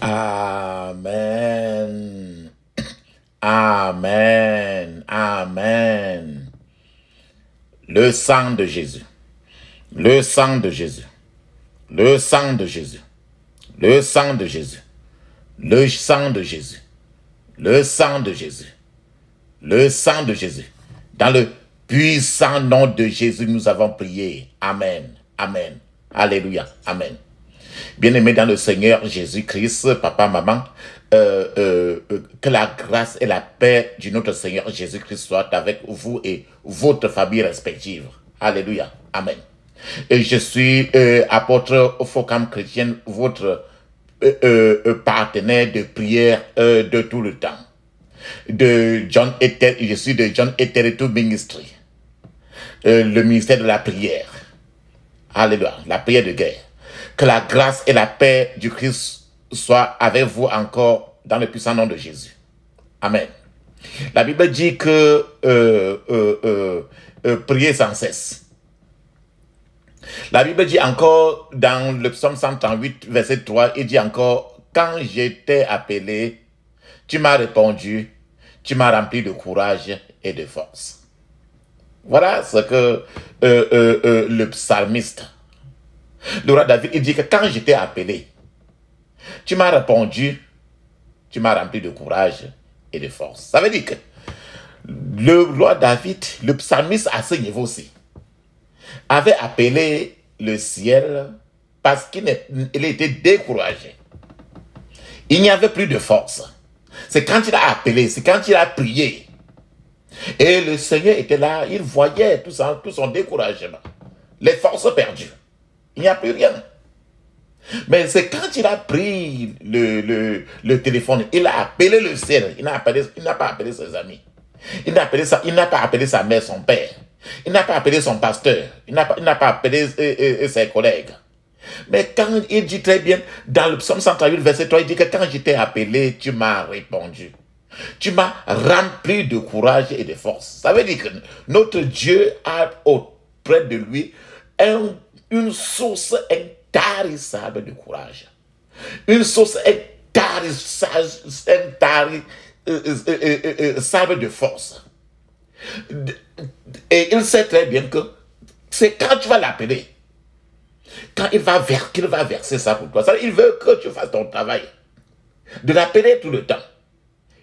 Amen. Amen. Amen. Le sang de Jésus. Le sang de Jésus. Le sang de Jésus. Le sang de Jésus. Le sang de Jésus. Le sang de Jésus. Le sang de Jésus. Dans le puissant nom de Jésus, nous avons prié. Amen. Amen. Alléluia. Amen. Bien-aimés dans le Seigneur Jésus-Christ, papa, maman, que la grâce et la paix de notre Seigneur Jésus-Christ soient avec vous et votre famille respective. Alléluia. Amen. Et je suis apôtre Focam Chrétien, votre partenaire de prière de tout le temps. Je suis de John Eteretu Ministry, le ministère de la prière. Alléluia, la prière de guerre. Que la grâce et la paix du Christ soient avec vous encore dans le puissant nom de Jésus. Amen. La Bible dit que priez sans cesse. La Bible dit encore dans le psaume 138, verset 3, il dit encore, quand j'étais appelé, tu m'as répondu, tu m'as rempli de courage et de force. Voilà ce que le psalmiste, le roi David, il dit que quand j'étais appelé, tu m'as répondu, tu m'as rempli de courage et de force. Ça veut dire que le roi David, le psalmiste à ce niveau aussi, avait appelé le ciel parce qu'il était découragé. Il n'y avait plus de force. C'est quand il a appelé, c'est quand il a prié. Et le Seigneur était là, il voyait tout son découragement, les forces perdues. Il n'y a plus rien. Mais c'est quand il a pris le téléphone, il a appelé le ciel. Il n'a pas appelé ses amis. Il n'a pas appelé sa mère, son père. Il n'a pas appelé son pasteur. Il n'a pas appelé ses collègues. Mais quand il dit très bien, dans le psaume 138, verset 3, il dit que quand je t'ai appelé, tu m'as répondu. Tu m'as rempli de courage et de force. Ça veut dire que notre Dieu a auprès de lui une source intarissable de courage. Une source intarissable de force. Et il sait très bien que c'est quand tu vas l'appeler, quand qu'il va verser ça pour toi. Il veut que tu fasses ton travail. De l'appeler tout le temps.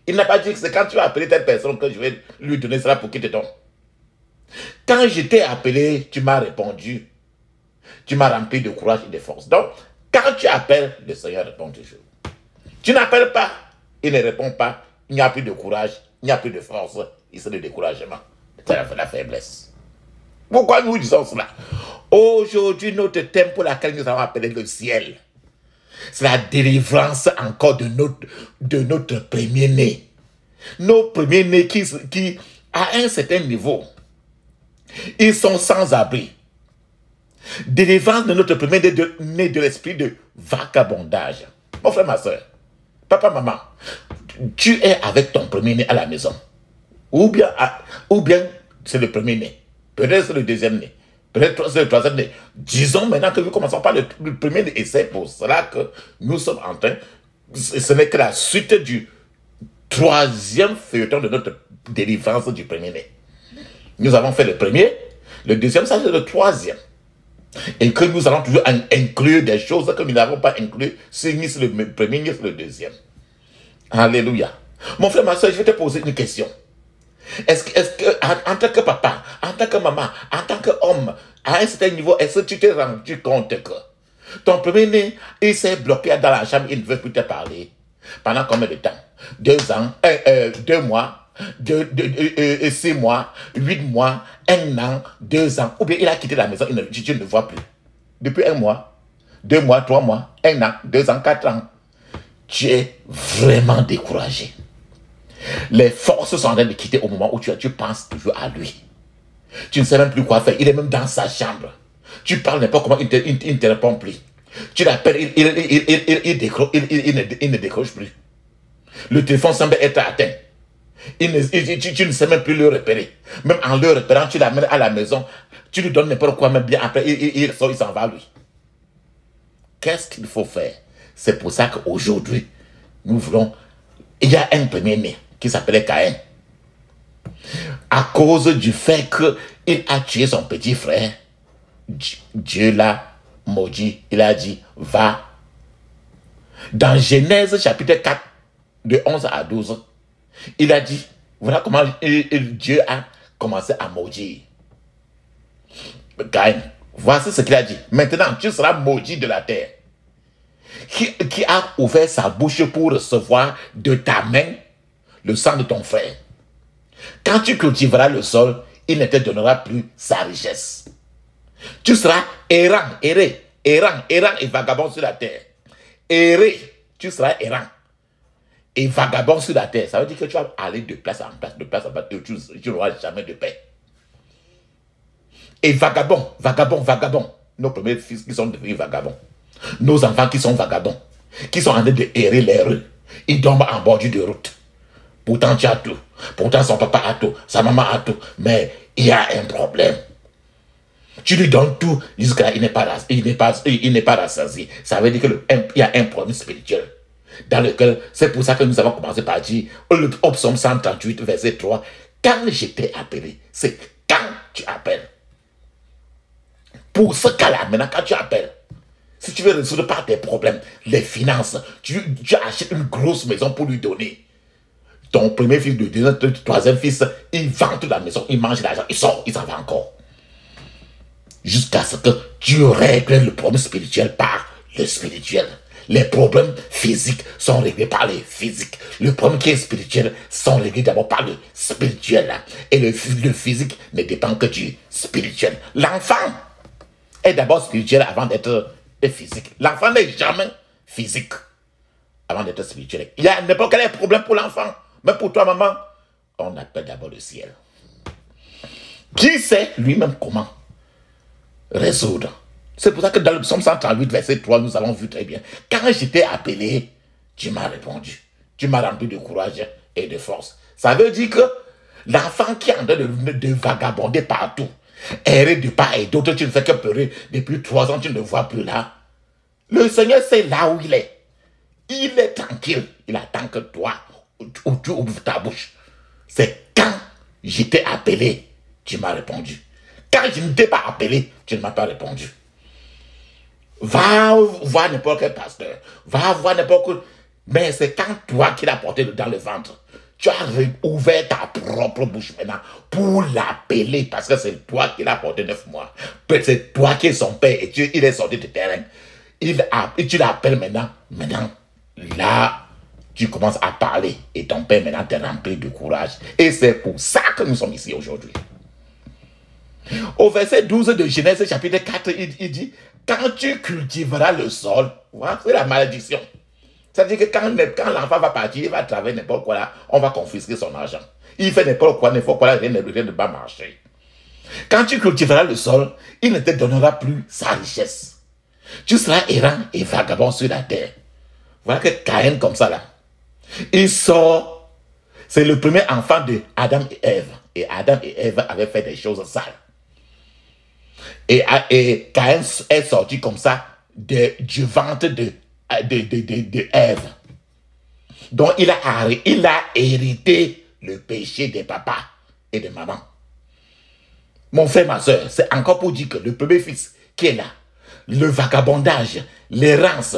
Il n'a pas dit que c'est quand tu vas appeler telle personne que je vais lui donner cela pour qu'il te donne. Quand je t'ai appelé, tu m'as répondu. Tu m'as rempli de courage et de force. Donc, quand tu appelles, le Seigneur répond toujours. Tu n'appelles pas, il ne répond pas. Il n'y a plus de courage, il n'y a plus de force. Il c'est le découragement. C'est la faiblesse. Pourquoi nous disons cela? Aujourd'hui, notre thème pour lequel nous avons appelé le ciel, c'est la délivrance encore de notre premier-né. Nos premiers-nés qui, à un certain niveau, ils sont sans abri. Délivrance de notre premier-né de l'esprit de vagabondage. Mon frère, ma soeur, papa, maman, tu es avec ton premier-né à la maison. Ou bien c'est le premier-né. Peut-être c'est le deuxième-né. Peut-être c'est le troisième-né. Disons maintenant que nous commençons par le premier-né. Et c'est pour cela que nous sommes en train... Ce n'est que la suite du troisième feuilleton de notre délivrance du premier-né. Nous avons fait le premier. Le deuxième, ça c'est le troisième. Et que nous allons toujours inclure des choses que nous n'avons pas inclus, ni sur le premier, ni sur le deuxième. Alléluia. Mon frère, ma soeur, je vais te poser une question. Est-ce que, en tant que papa, en tant que maman, en tant qu'homme, à un certain niveau, est-ce que tu t'es rendu compte que ton premier-né, il s'est bloqué dans la chambre, il ne veut plus te parler? Pendant combien de temps? 2 ans, 2 mois, 6 mois, 8 mois, 1 an, 2 ans. Ou bien il a quitté la maison, tu ne le vois plus. Depuis 1 mois, 2 mois, 3 mois, 1 an, 2 ans, 4 ans. Tu es vraiment découragé. Les forces sont en train de quitter au moment où tu penses toujours à lui. Tu ne sais même plus quoi faire. Il est même dans sa chambre. Tu parles n'importe comment, il ne te répond plus. Tu l'appelles, il ne décroche plus. Le téléphone semble être atteint. Tu ne sais même plus le repérer. Même en le repérant, tu l'amènes à la maison, tu lui donnes n'importe quoi, même bien après, il s'en va lui. Qu'est-ce qu'il faut faire? C'est pour ça qu'aujourd'hui, nous voulons... Il y a un premier-né qui s'appelait Caïn. À cause du fait qu'il a tué son petit frère, Dieu l'a maudit. Il a dit, va. Dans Genèse chapitre 4, de 11 à 12, il a dit, voilà comment Dieu a commencé à maudire Caïn. Voici ce qu'il a dit. Maintenant, tu seras maudit de la terre. Qui a ouvert sa bouche pour recevoir de ta main le sang de ton frère. Quand tu cultiveras le sol, il ne te donnera plus sa richesse. Tu seras errant et vagabond sur la terre. Tu seras errant et vagabond sur la terre. Ça veut dire que tu vas aller de place en place, et tu n'auras jamais de paix. Et vagabond. Nos premiers fils qui sont devenus vagabonds. Nos enfants qui sont vagabonds, qui sont en train de errer les rues, ils dorment en bordure de route. Pourtant, tu as tout. Pourtant, son papa a tout, sa maman a tout. Mais il y a un problème. Tu lui donnes tout jusqu'à là, il n'est pas rassasié. Ça veut dire qu'il y a un problème spirituel. Dans lequel, c'est pour ça que nous avons commencé par dire, le psaume 138, verset 3, quand je t'ai appelé, c'est quand tu appelles. Pour ce cas-là, maintenant, quand tu appelles, si tu veux résoudre pas tes problèmes, les finances, tu achètes une grosse maison pour lui donner. Ton premier fils, le deuxième, le troisième fils, il vend toute la maison, il mange l'argent, il sort, il s'en va encore. Jusqu'à ce que tu règles le problème spirituel par le spirituel. Les problèmes physiques sont réglés par les physiques. Le problème qui est spirituel sont réglés d'abord par le spirituel. Et le physique ne dépend que du spirituel. L'enfant est d'abord spirituel avant d'être physique. L'enfant n'est jamais physique avant d'être spirituel. Il y a n'importe quel problème pour l'enfant. Mais pour toi, maman, on appelle d'abord le ciel. Qui sait lui-même comment résoudre? C'est pour ça que dans le psaume 138, verset 3, nous avons vu très bien. Quand je t'ai appelé, tu m'as répondu. Tu m'as rempli de courage et de force. Ça veut dire que l'enfant qui est en train de vagabonder partout, errer de part et d'autre, tu ne fais que pleurer. Depuis 3 ans, tu ne le vois plus là. Le Seigneur sait là où il est. Il est tranquille. Il attend que toi, tu ouvres ta bouche. C'est quand je t'ai appelé, tu m'as répondu. Quand je ne t'ai pas appelé, tu ne m'as pas répondu. Va voir n'importe quel pasteur. Va voir n'importe quel... Mais c'est quand toi qui l'as porté dans le ventre. Tu as ouvert ta propre bouche maintenant pour l'appeler parce que c'est toi qui l'as porté 9 mois. C'est toi qui es son père et il est sorti de terrain. Tu l'appelles maintenant. Maintenant, là, tu commences à parler et ton père maintenant t'est rempli de courage. Et c'est pour ça que nous sommes ici aujourd'hui. Au verset 12 de Genèse chapitre 4, il dit, quand tu cultiveras le sol, voilà, c'est la malédiction. C'est-à-dire que quand l'enfant va partir, il va travailler n'importe quoi là, on va confisquer son argent. Il fait n'importe quoi là, rien ne va marcher. Quand tu cultiveras le sol, il ne te donnera plus sa richesse. Tu seras errant et vagabond sur la terre. Voilà que Caïn comme ça là. Il sort, c'est le premier enfant de Adam et Ève. Et Adam et Ève avaient fait des choses sales. Et Caïn est sorti comme ça du ventre de Ève. Donc il a hérité le péché des papas et de maman. Mon frère, ma soeur, c'est encore pour dire que le premier fils qui est là, le vagabondage, l'errance,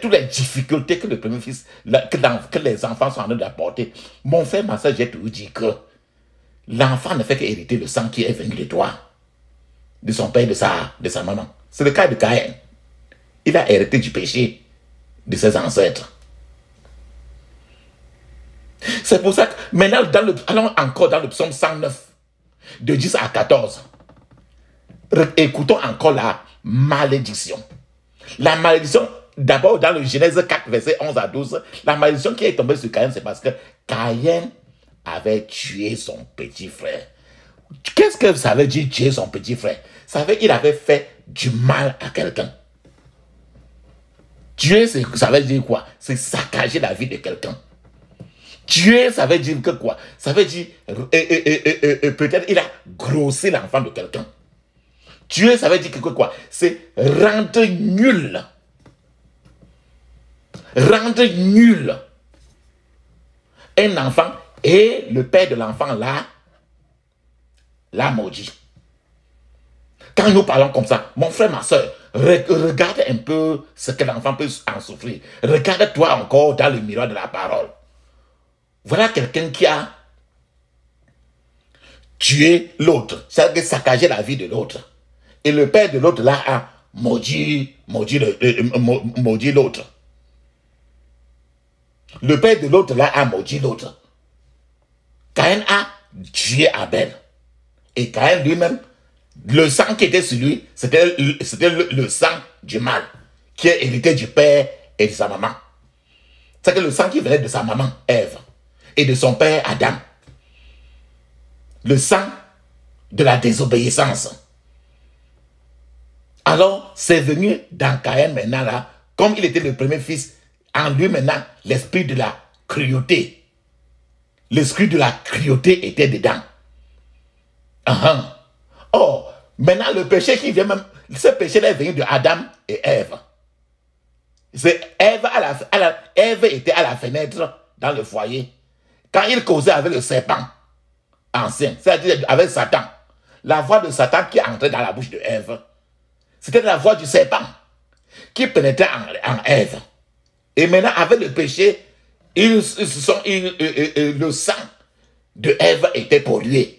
toutes les difficultés que le premier fils, que les enfants sont en train d'apporter. Mon frère, ma soeur, j'ai toujours dit que l'enfant ne fait qu'hériter le sang qui est venu de toi, de son père, de sa maman. C'est le cas de Caïn. Il a hérité du péché de ses ancêtres. C'est pour ça que maintenant, allons encore dans le psaume 109, de 10 à 14. Écoutons encore la malédiction. La malédiction, d'abord dans le Genèse 4, verset 11 à 12, la malédiction qui est tombée sur Caïn, c'est parce que Caïn avait tué son petit frère. Qu'est-ce que ça veut dire tuer son petit frère? Ça veut dire qu'il avait fait du mal à quelqu'un. Tuer, ça veut dire quoi? C'est saccager la vie de quelqu'un. Tuer, ça veut dire que quoi? Ça veut dire, peut-être il a grossi l'enfant de quelqu'un. Tuer, ça veut dire que quoi? C'est rendre nul. Rendre nul un enfant, et le père de l'enfant l'a maudit. Quand nous parlons comme ça, mon frère, ma soeur, regarde un peu ce que l'enfant peut en souffrir. Regarde-toi encore dans le miroir de la parole. Voilà quelqu'un qui a tué l'autre, c'est-à-dire saccagé la vie de l'autre. Et le père de l'autre là a maudit l'autre. Le père de l'autre là a maudit l'autre. Caïn a tué Abel. Et Caïn lui-même, le sang qui était sur lui, c'était le sang du mal, qui est hérité du père et de sa maman. C'est que le sang qui venait de sa maman, Ève, et de son père, Adam. Le sang de la désobéissance. Alors, c'est venu dans Caïn maintenant là, comme il était le premier fils, en lui maintenant, l'esprit de la cruauté. L'esprit de la cruauté était dedans. Oh, maintenant le péché qui vient même, ce péché-là est venu de Adam et Ève. C'est Ève, Ève était à la fenêtre dans le foyer. Quand il causait avec le serpent ancien, c'est-à-dire avec Satan, la voix de Satan qui entrait dans la bouche de Ève, c'était la voix du serpent qui pénétrait en Ève. Et maintenant, avec le péché, le sang de Ève était pollué.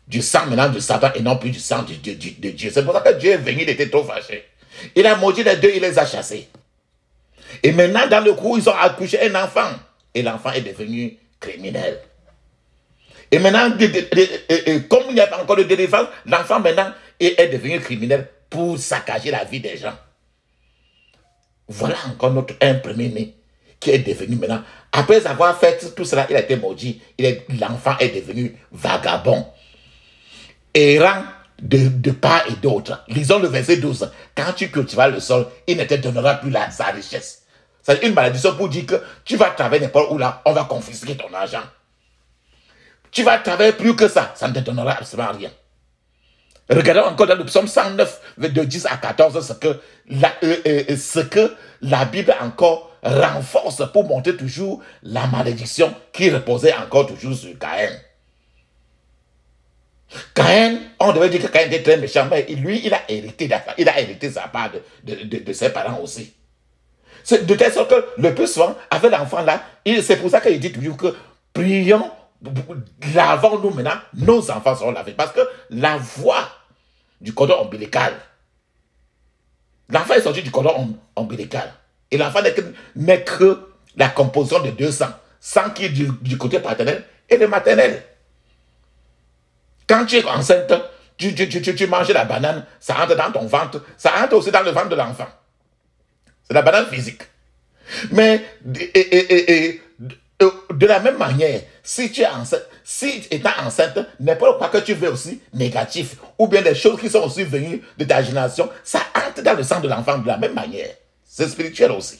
Du sang maintenant de Satan et non plus du sang de Dieu. C'est pour ça que Dieu est venu, il était trop fâché. Il a maudit les deux, il les a chassés. Et maintenant, dans le coup, ils ont accouché un enfant. Et l'enfant est devenu criminel. Et maintenant, comme il n'y a pas encore de délivrance, l'enfant maintenant est devenu criminel pour saccager la vie des gens. Voilà encore un premier-né qui est devenu maintenant. Après avoir fait tout cela, il a été maudit. L'enfant est devenu vagabond. Errant de part et d'autre. Lisons le verset 12. Quand tu cultiveras le sol, il ne te donnera plus sa richesse. C'est une malédiction pour dire que tu vas travailler n'importe où là, on va confisquer ton argent. Tu vas travailler plus que ça, ça ne te donnera absolument rien. Regardons encore dans le psaume 109, de 10 à 14, ce que la Bible encore renforce pour montrer toujours la malédiction qui reposait encore toujours sur Caïn. Caïn, on devait dire que Caïn était très méchant, mais lui, il a hérité sa part de ses parents aussi. De telle sorte que le plus souvent, avec l'enfant là, c'est pour ça qu'il dit toujours que prions, lavons-nous maintenant, nos enfants seront lavés. Parce que la voix du cordon ombilical, l'enfant est sorti du cordon ombilical. Et l'enfant n'est que la composition de deux sangs. Sang qui est du côté paternel et le maternel. Quand tu es enceinte, tu manges la banane, ça entre dans ton ventre, ça entre aussi dans le ventre de l'enfant. C'est la banane physique. Mais de la même manière, si tu es enceinte, si étant enceinte, n'importe quoi que tu veux aussi négatif, ou bien des choses qui sont aussi venues de ta génération, ça entre dans le sang de l'enfant de la même manière. C'est spirituel aussi.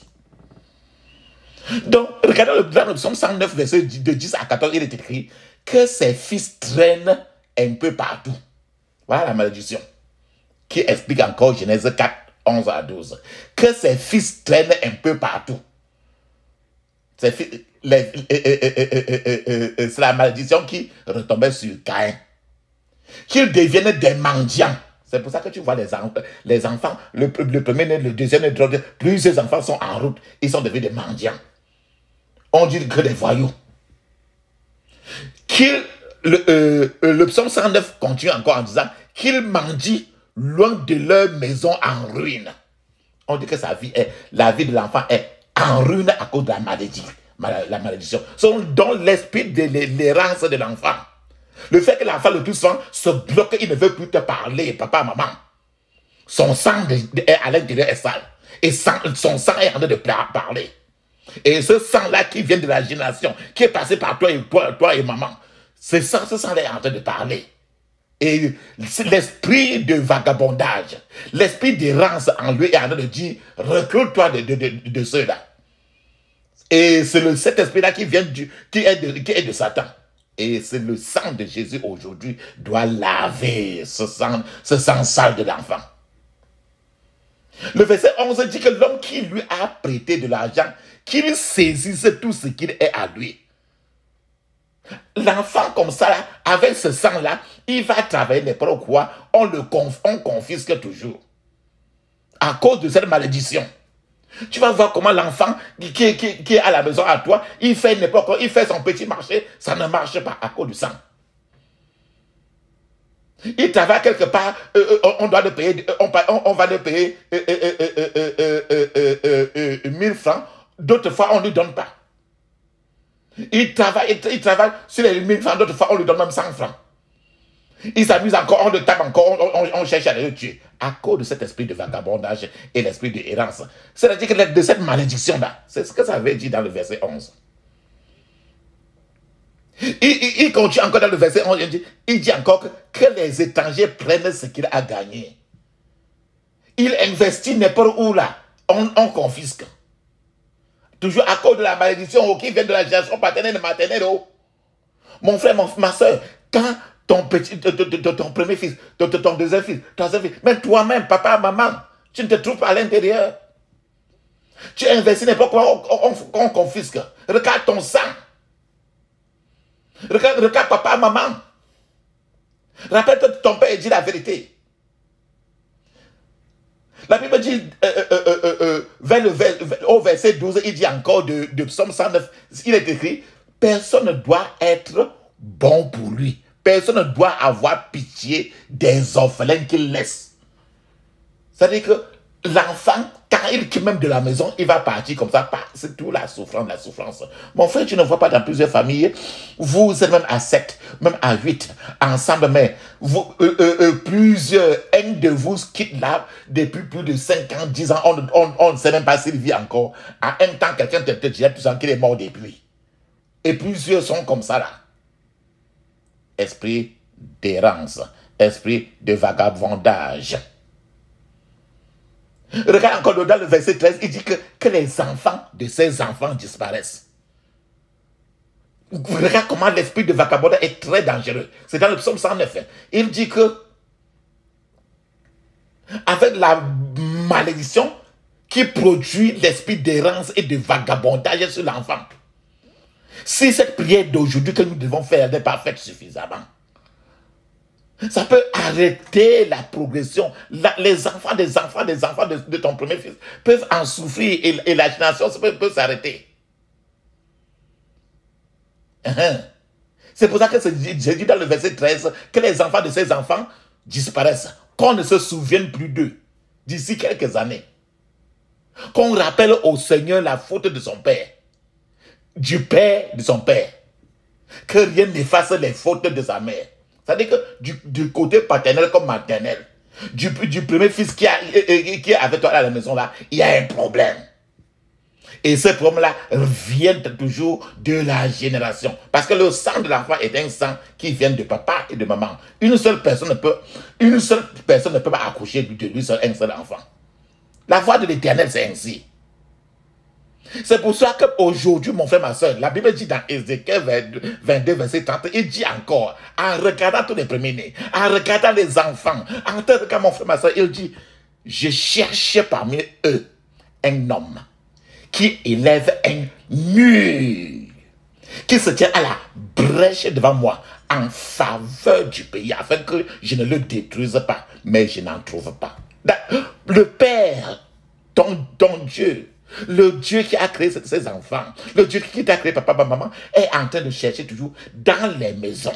Donc, regardez dans le psaume 109, verset de 10 à 14, il est écrit que ses fils traînent un peu partout. Voilà la malédiction qui explique encore Genèse 4, 11 à 12. Que ses fils traînent un peu partout. C'est la malédiction qui retombait sur Caïn. Qu'ils deviennent des mendiants. C'est pour ça que tu vois les enfants, le premier, le deuxième, le troisième, plusieurs enfants sont en route. Ils sont devenus des mendiants. On dit que des voyous. Le psaume 109 continue encore en disant qu'ils mendient loin de leur maison en ruine. On dit que la vie de l'enfant est en ruine à cause de la malédiction. Dans l'esprit de l'errance de l'enfant. Le fait que l'enfant le plus souvent se bloque, il ne veut plus te parler, papa, maman. Son sang à l'intérieur est sale. Et son sang est en train de parler. Et ce sang-là qui vient de la génération, qui est passé par toi et maman, ce sang-là est en train de parler. Et l'esprit de vagabondage, l'esprit d'errance en lui est en train de dire, recule-toi de ceux-là. Et c'est cet esprit-là qui est de Satan. Et c'est le sang de Jésus aujourd'hui doit laver ce sang sale de l'enfant. Le verset 11 dit que l'homme qui lui a prêté de l'argent, qu'il saisisse tout ce qu'il est à lui. L'enfant comme ça, là, avec ce sang-là, il va travailler n'importe quoi, on confisque toujours. À cause de cette malédiction. Tu vas voir comment l'enfant qui est à la maison à toi, il fait n'importe quoi, il fait son petit marché, ça ne marche pas à cause du sang. Il travaille quelque part, on doit le payer, on va le payer 1000 francs, d'autres fois on ne lui donne pas. Il travaille sur les 1000 francs, d'autres fois on lui donne même 100 francs. Il s'amuse encore, on le tape encore, on cherche à le tuer. À cause de cet esprit de vagabondage et l'esprit de errance. C'est-à-dire que de cette malédiction-là, c'est ce que ça veut dire dans le verset 11. Il continue encore dans le verset 11, il dit encore que les étrangers prennent ce qu'il a gagné. Il investit n'importe où là, on confisque. Toujours à cause de la malédiction qui vient de la génération paternelle et maternelle. Mon frère, ma soeur, quand ton premier fils, ton deuxième fils, troisième fils, même toi-même, papa, maman, tu ne te trouves pas à l'intérieur. Tu investis n'importe quoi, on confisque. Regarde ton sang. Regarde papa, maman. Rappelle-toi de ton père et dis la vérité. La Bible dit, au verset 12, il dit encore de Psaume 109, il est écrit, personne ne doit être bon pour lui. Personne ne doit avoir pitié des orphelins qu'il laisse. C'est-à-dire que l'enfant, quand il quitte même de la maison, il va partir comme ça. C'est tout la souffrance. Mon frère, tu ne vois pas dans plusieurs familles, vous êtes même à 7, même à 8, ensemble, mais un de vous quitte là depuis plus de 5 ans, 10 ans, on ne sait même pas s'il vit encore. À un temps, quelqu'un te dit, tu sens qu'il est mort depuis. Et plusieurs sont comme ça là. Esprit d'errance, esprit de vagabondage. Regarde encore dans le verset 13, il dit que les enfants de ces enfants disparaissent. Regarde comment l'esprit de vagabondage est très dangereux. C'est dans le psaume 109. Il dit que avec la malédiction qui produit l'esprit d'errance et de vagabondage sur l'enfant, si cette prière d'aujourd'hui que nous devons faire n'est pas faite suffisamment, ça peut arrêter la progression. Les enfants de ton premier fils peuvent en souffrir et la génération peut s'arrêter. C'est pour ça que j'ai dit dans le verset 13 que les enfants de ces enfants disparaissent, qu'on ne se souvienne plus d'eux d'ici quelques années. Qu'on rappelle au Seigneur la faute de son père, du père de son père, que rien n'efface les fautes de sa mère. C'est-à-dire que du côté paternel comme maternel, du premier fils qui est avec toi à la maison là, il y a un problème. Et ce problème-là vient toujours de la génération. Parce que le sang de l'enfant est un sang qui vient de papa et de maman. Une seule personne ne peut pas accoucher de lui seul, un seul enfant. La voix de l'Éternel, c'est ainsi. C'est pour ça qu'aujourd'hui, mon frère, ma soeur, la Bible dit dans Ézéchiel 22, verset 30, il dit encore, en regardant tous les premiers-nés, en regardant les enfants, en tant que mon frère, ma soeur, il dit, je cherche parmi eux un homme qui élève un mur, qui se tient à la brèche devant moi, en faveur du pays, afin que je ne le détruise pas, mais je n'en trouve pas. Le Père, ton Dieu, le Dieu qui a créé ses enfants, le Dieu qui t'a créé papa, maman, est en train de chercher toujours dans les maisons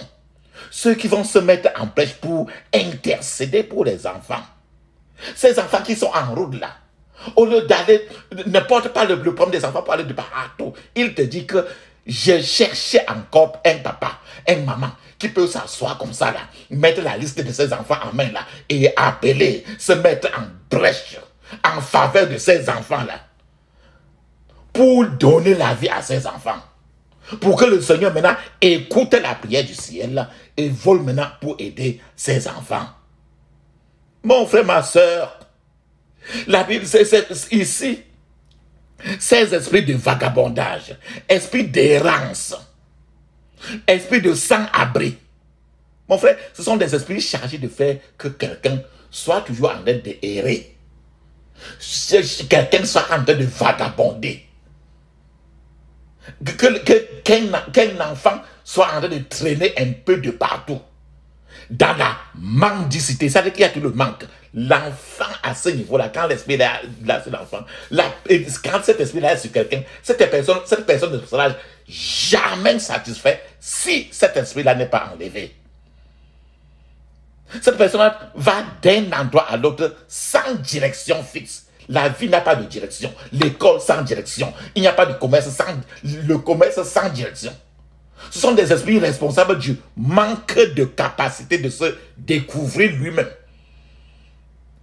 ceux qui vont se mettre en brèche pour intercéder pour les enfants. Ces enfants qui sont en route là, au lieu d'aller, ne porte pas le problème des enfants pour aller de partout. Il te dit que je cherchais encore un papa, une maman qui peut s'asseoir comme ça là, mettre la liste de ses enfants en main là et appeler, se mettre en brèche en faveur de ces enfants là pour donner la vie à ses enfants. Pour que le Seigneur maintenant écoute la prière du ciel là, et vole maintenant pour aider ses enfants. Mon frère, ma soeur, la Bible, c'est ici, Ces esprits de vagabondage, esprits d'errance, esprits de sans-abri. Mon frère, ce sont des esprits chargés de faire que quelqu'un soit toujours en train d'errer. Que quelqu'un soit en train de vagabonder. Qu'un enfant soit en train de traîner un peu de partout. Dans la mendicité, ça veut dire qu'il y a tout le manque. L'enfant à ce niveau-là, quand l'esprit est là sur l'enfant, quand cet esprit-là est sur quelqu'un, cette personne ne sera jamais satisfaite si cet esprit-là n'est pas enlevé. Cette personne va d'un endroit à l'autre sans direction fixe. La vie n'a pas de direction. L'école sans direction. Il n'y a pas de commerce sans direction. Ce sont des esprits responsables du manque de capacité de se découvrir lui-même.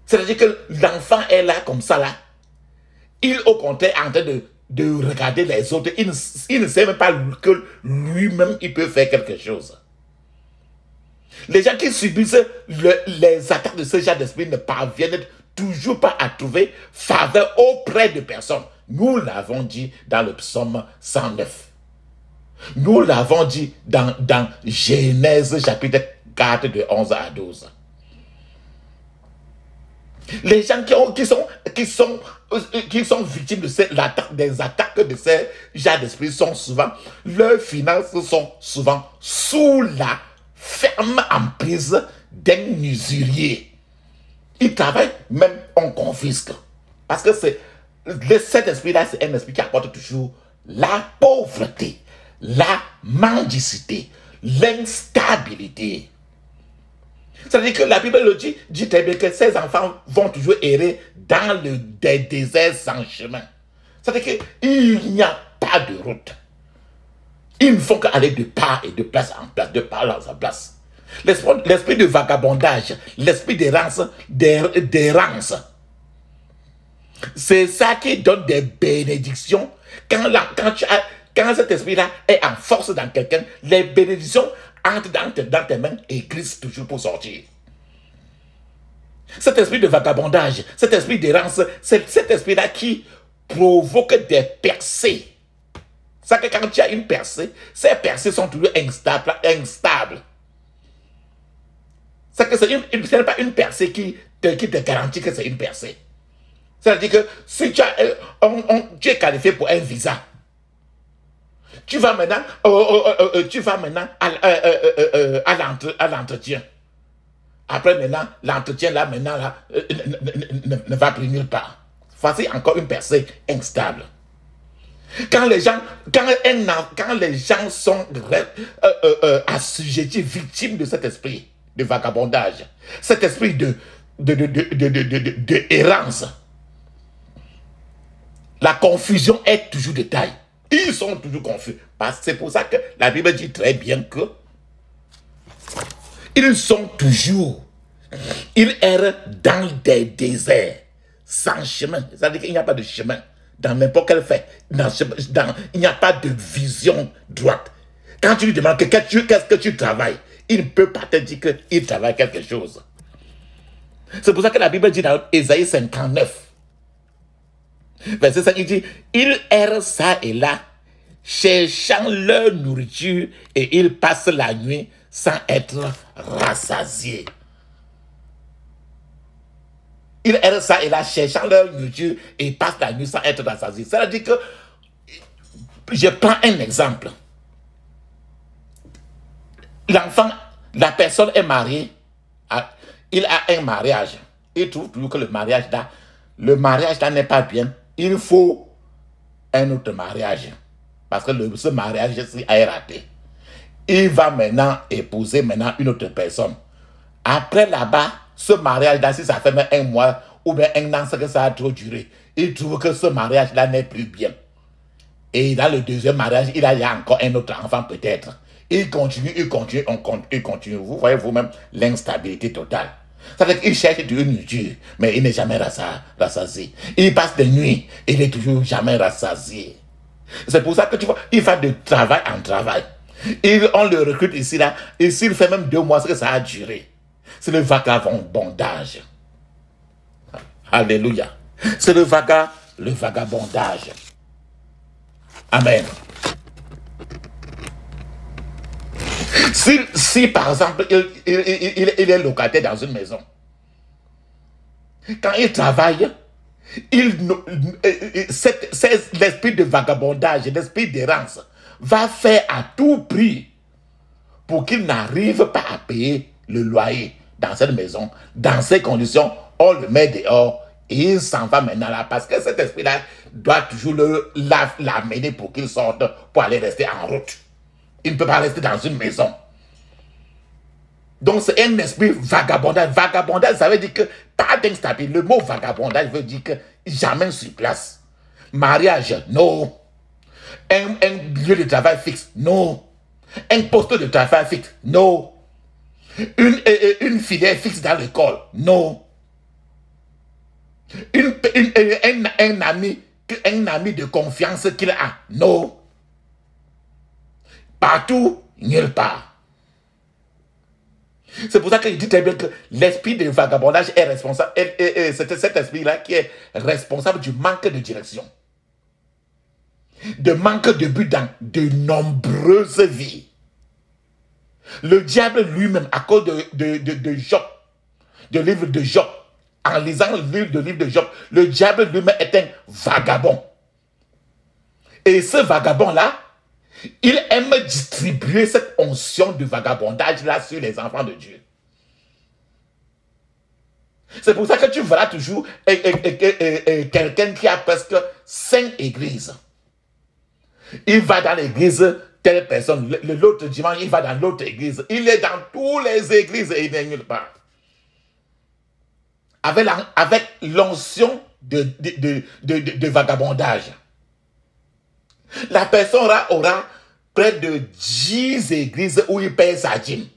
C'est-à-dire que l'enfant est là comme ça, là. Il, au contraire, est en train de regarder les autres. Il ne sait même pas que lui-même, il peut faire quelque chose. Les gens qui subissent les attaques de ce genre d'esprit ne parviennent toujours pas à trouver faveur auprès de personnes. Nous l'avons dit dans le psaume 109. Nous l'avons dit dans Genèse chapitre 4 de 11 à 12. Les gens qui sont victimes des attaques de ces genres d'esprit sont souvent, leurs finances sont souvent sous la ferme emprise d'un usurier. Ils travaillent, même on confisque. Parce que cet esprit-là, c'est un esprit qui apporte toujours la pauvreté, la mendicité, l'instabilité. C'est-à-dire que la Bible le dit très bien que ces enfants vont toujours errer dans des déserts sans chemin. C'est-à-dire qu'il n'y a pas de route. Ils ne font qu'aller de part et de place en place, de place en place. L'esprit de vagabondage, l'esprit d'errance, c'est ça qui donne des bénédictions. Quand cet esprit-là est en force dans quelqu'un, les bénédictions entrent dans tes mains et glissent toujours pour sortir. Cet esprit de vagabondage, cet esprit d'errance, c'est cet esprit-là qui provoque des percées. C'est que quand tu as une percée, ces percées sont toujours instables. C'est que ce n'est pas une percée qui te garantit que c'est une percée. C'est-à-dire que si tu es qualifié pour un visa, tu vas maintenant à l'entretien. Après maintenant, l'entretien là, ne va plus nulle part. Voici encore une percée instable. Quand les gens sont assujettis, victimes de cet esprit de vagabondage, cet esprit de errance, la confusion est toujours de taille. Ils sont toujours confus. C'est pour ça que la Bible dit très bien que ils errent dans des déserts sans chemin. C'est-à-dire qu'il n'y a pas de chemin dans n'importe quel fait. Il n'y a pas de vision droite. Quand tu lui demandes qu'est-ce que tu travailles, il ne peut pas te dire qu'il travaille quelque chose. C'est pour ça que la Bible dit dans Ésaïe 59, verset 5, il dit, ils errent ça et là, cherchant leur nourriture et ils passent la nuit sans être rassasiés. Ils errent ça et là, cherchant leur nourriture et ils passent la nuit sans être rassasiés. C'est-à-dire que, je prends un exemple. L'enfant, la personne est mariée, il a un mariage. Il trouve toujours que le mariage là n'est pas bien. Il faut un autre mariage. Parce que ce mariage-ci est raté. Il va maintenant épouser une autre personne. Après là-bas, ce mariage-là, si ça fait même un mois ou bien un an, c'est que ça a trop duré. Il trouve que ce mariage-là n'est plus bien. Et dans le deuxième mariage, il y a encore un autre enfant peut-être. Il continue. Vous voyez vous-même l'instabilité totale. C'est-à-dire qu'il cherche une nourriture, mais il n'est jamais rassasié. Il passe des nuits, il n'est toujours jamais rassasié. C'est pour ça que tu vois, il va de travail en travail. On le recrute ici, là. Et s'il fait même 2 mois, c'est que ça a duré. C'est le vagabondage. Alléluia. C'est le vagabondage. Amen. Si par exemple, il est locataire dans une maison, quand il travaille, l'esprit de vagabondage, l'esprit d'errance va faire à tout prix pour qu'il n'arrive pas à payer le loyer dans cette maison. Dans ces conditions, on le met dehors et il s'en va maintenant là parce que cet esprit-là doit toujours l'amener pour qu'il sorte pour aller rester en route. Il ne peut pas rester dans une maison. Donc c'est un esprit vagabondage. Vagabondage, ça veut dire que pas d'instabilité. Le mot vagabondage veut dire que jamais sur place. Mariage, non. Un lieu de travail fixe, non. Un poste de travail fixe, non. Une filière fixe dans l'école, non. Un ami de confiance qu'il a, non. Partout, nulle part. C'est pour ça qu'il dit très bien que l'esprit de vagabondage est responsable. C'est cet esprit-là qui est responsable du manque de direction. De manque de but dans de nombreuses vies. Le diable lui-même, à cause de Job, du livre de Job, en lisant le livre de Job, le diable lui-même est un vagabond. Et ce vagabond-là, il aime distribuer cette onction de vagabondage-là sur les enfants de Dieu. C'est pour ça que tu verras toujours quelqu'un qui a presque 5 églises. Il va dans l'église, telle personne, l'autre dimanche, il va dans l'autre église. Il est dans toutes les églises et il n'est nulle part. Avec l'onction de vagabondage. La personne aura près de 10 églises où il paye sa dîme.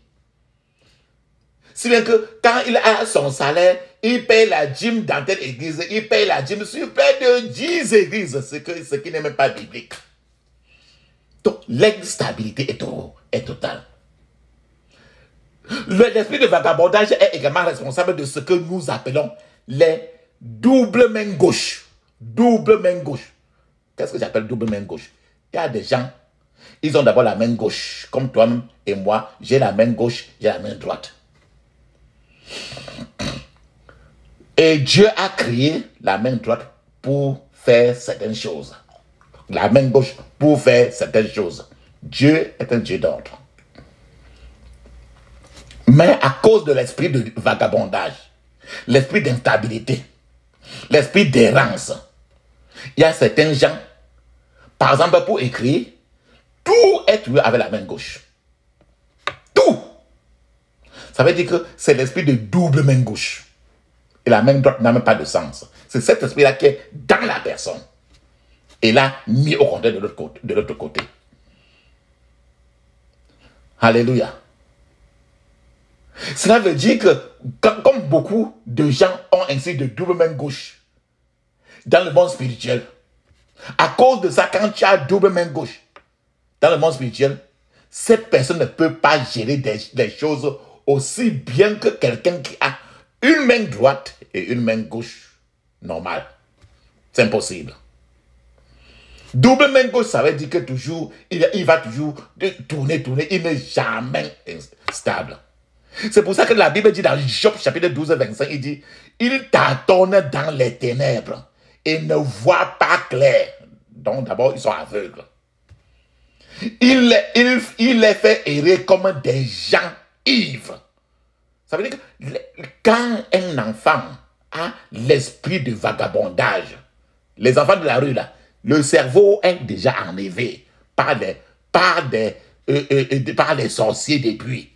Si bien que quand il a son salaire, il paye la dîme dans telle église, il paye la dîme sur près de 10 églises, ce qui n'est même pas biblique. Donc l'instabilité est totale. L'esprit de vagabondage est également responsable de ce que nous appelons les doubles mains gauches. Double main gauche. Qu'est-ce que j'appelle double main gauche? Il y a des gens, ils ont d'abord la main gauche, comme toi et moi, j'ai la main gauche, j'ai la main droite. Et Dieu a créé la main droite pour faire certaines choses. La main gauche pour faire certaines choses. Dieu est un Dieu d'ordre. Mais à cause de l'esprit de vagabondage, l'esprit d'instabilité, l'esprit d'errance, il y a certains gens, par exemple pour écrire, tout est trouvé avec la main gauche. Tout. Ça veut dire que c'est l'esprit de double main gauche. Et la main droite n'a même pas de sens. C'est cet esprit-là qui est dans la personne. Et là, mis au contraire de l'autre côté. Alléluia. Cela veut dire que, comme beaucoup de gens ont ainsi de double main gauche dans le monde spirituel, à cause de ça, quand tu as double main gauche dans le monde spirituel, cette personne ne peut pas gérer des choses aussi bien que quelqu'un qui a une main droite et une main gauche normale. C'est impossible. Double main gauche, ça veut dire que toujours, il va toujours tourner, il n'est jamais stable. C'est pour ça que la Bible dit dans Job chapitre 12, 25, il dit, il tâtonne dans les ténèbres et ne voit pas clair. Donc d'abord, ils sont aveugles. Il les fait errer comme des gens ivres. Ça veut dire que quand un enfant a l'esprit de vagabondage, les enfants de la rue là, le cerveau est déjà enlevé par les sorciers des puits.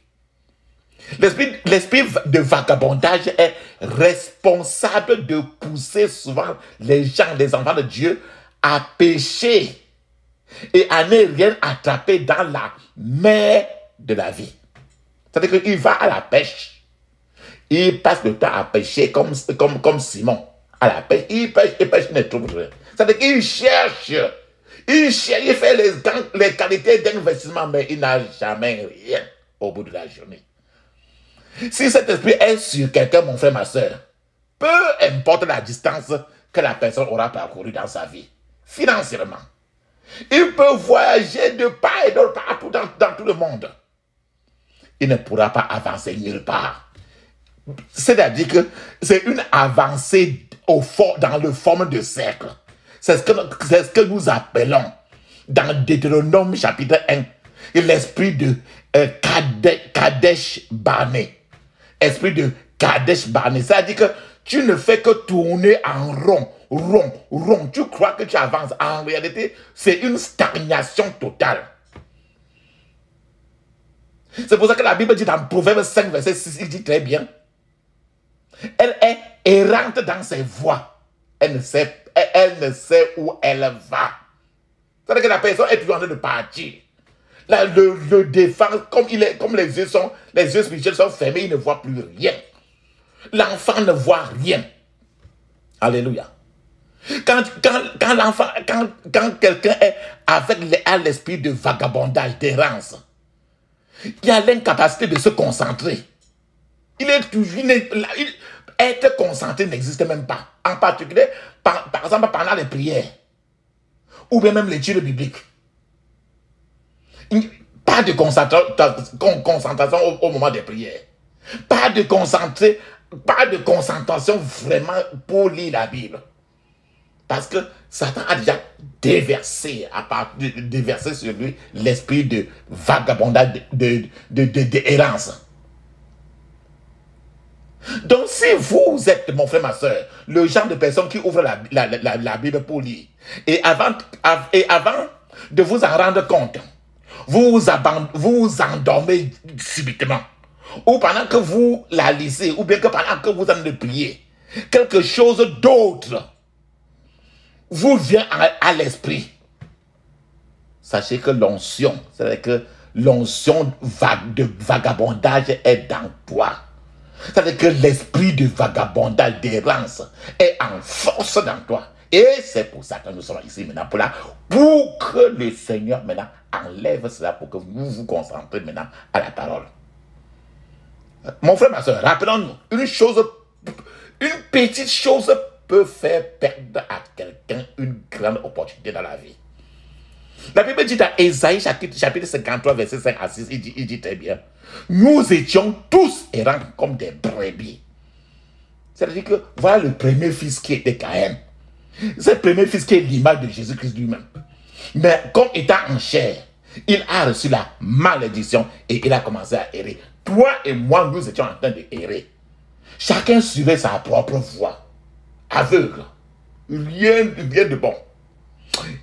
L'esprit de vagabondage est responsable de pousser souvent les gens, les enfants de Dieu, à pécher et à ne rien attraper dans la mer de la vie. C'est-à-dire qu'il va à la pêche. Il passe le temps à pêcher comme Simon. À la pêche, il pêche, il ne trouve rien. C'est-à-dire qu'il cherche. Il fait les qualités d'investissement, mais il n'a jamais rien au bout de la journée. Si cet esprit est sur quelqu'un, mon frère, ma soeur, peu importe la distance que la personne aura parcourue dans sa vie, financièrement, Il peut voyager de part et d'autre partout dans tout le monde. Il ne pourra pas avancer nulle part. C'est-à-dire que c'est une avancée dans le forme de cercle. C'est ce que nous appelons dans Deutéronome chapitre 1 l'esprit de Kadesh Barnée. Esprit de Kadesh Barnée. C'est-à-dire que tu ne fais que tourner en rond. Tu crois que tu avances. En réalité, c'est une stagnation totale. C'est pour ça que la Bible dit dans Proverbe 5, verset 6, il dit très bien. Elle est errante dans ses voies. Elle ne sait où elle va. C'est-à-dire que la personne est toujours en train de partir. Là, le défense, comme les yeux spirituels sont fermés, il ne voit plus rien. L'enfant ne voit rien. Alléluia. Quand quelqu'un est avec l'esprit de vagabondage, d'errance, il a l'incapacité de se concentrer. Être concentré n'existe même pas. En particulier, par exemple, pendant les prières. Ou bien même l'étude biblique. Pas de concentration au moment des prières. Pas de concentration vraiment pour lire la Bible. Parce que Satan a déjà déversé sur lui l'esprit de vagabondage, d'errance. Donc, si vous êtes, mon frère, ma soeur, le genre de personne qui ouvre la Bible pour lire, et avant de vous en rendre compte, vous vous endormez subitement, ou pendant que vous la lisez, ou bien que pendant que vous en train de prier, quelque chose d'autre vous vient à l'esprit. Sachez que l'onction, c'est-à-dire que l'onction de vagabondage est dans toi. C'est-à-dire que l'esprit de vagabondage, d'errance est en force dans toi. Et c'est pour ça que nous sommes ici maintenant pour que le Seigneur maintenant enlève cela, pour que vous vous concentrez maintenant à la parole. Mon frère, ma soeur, rappelons-nous, une petite chose peut faire perdre à quelqu'un une grande opportunité dans la vie. La Bible dit dans Ésaïe chapitre 53, verset 5 à 6, il dit très bien, nous étions tous errants comme des brebis. C'est-à-dire que voilà le premier fils qui était Caïn. C'est le premier fils qui est l'image de Jésus-Christ lui-même. Mais comme étant en chair, il a reçu la malédiction et il a commencé à errer. Toi et moi, nous étions en train de errer. Chacun suivait sa propre voie. Aveugle. Rien de bon.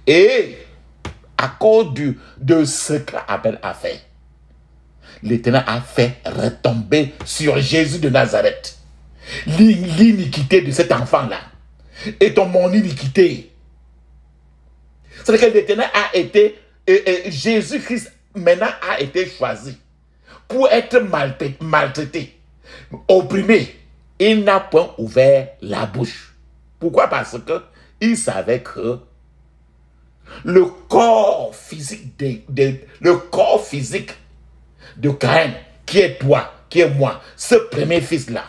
Et à cause de ce qu'Abel a fait, l'Éternel a fait retomber sur Jésus de Nazareth l'iniquité de cet enfant-là. Et mon iniquité. C'est-à-dire que l'Éternel a été, Jésus-Christ maintenant a été choisi pour être maltraité, opprimé. Il n'a point ouvert la bouche. Pourquoi? Parce que il savait que le corps physique de Caïn, qui est toi, qui est moi, ce premier fils-là,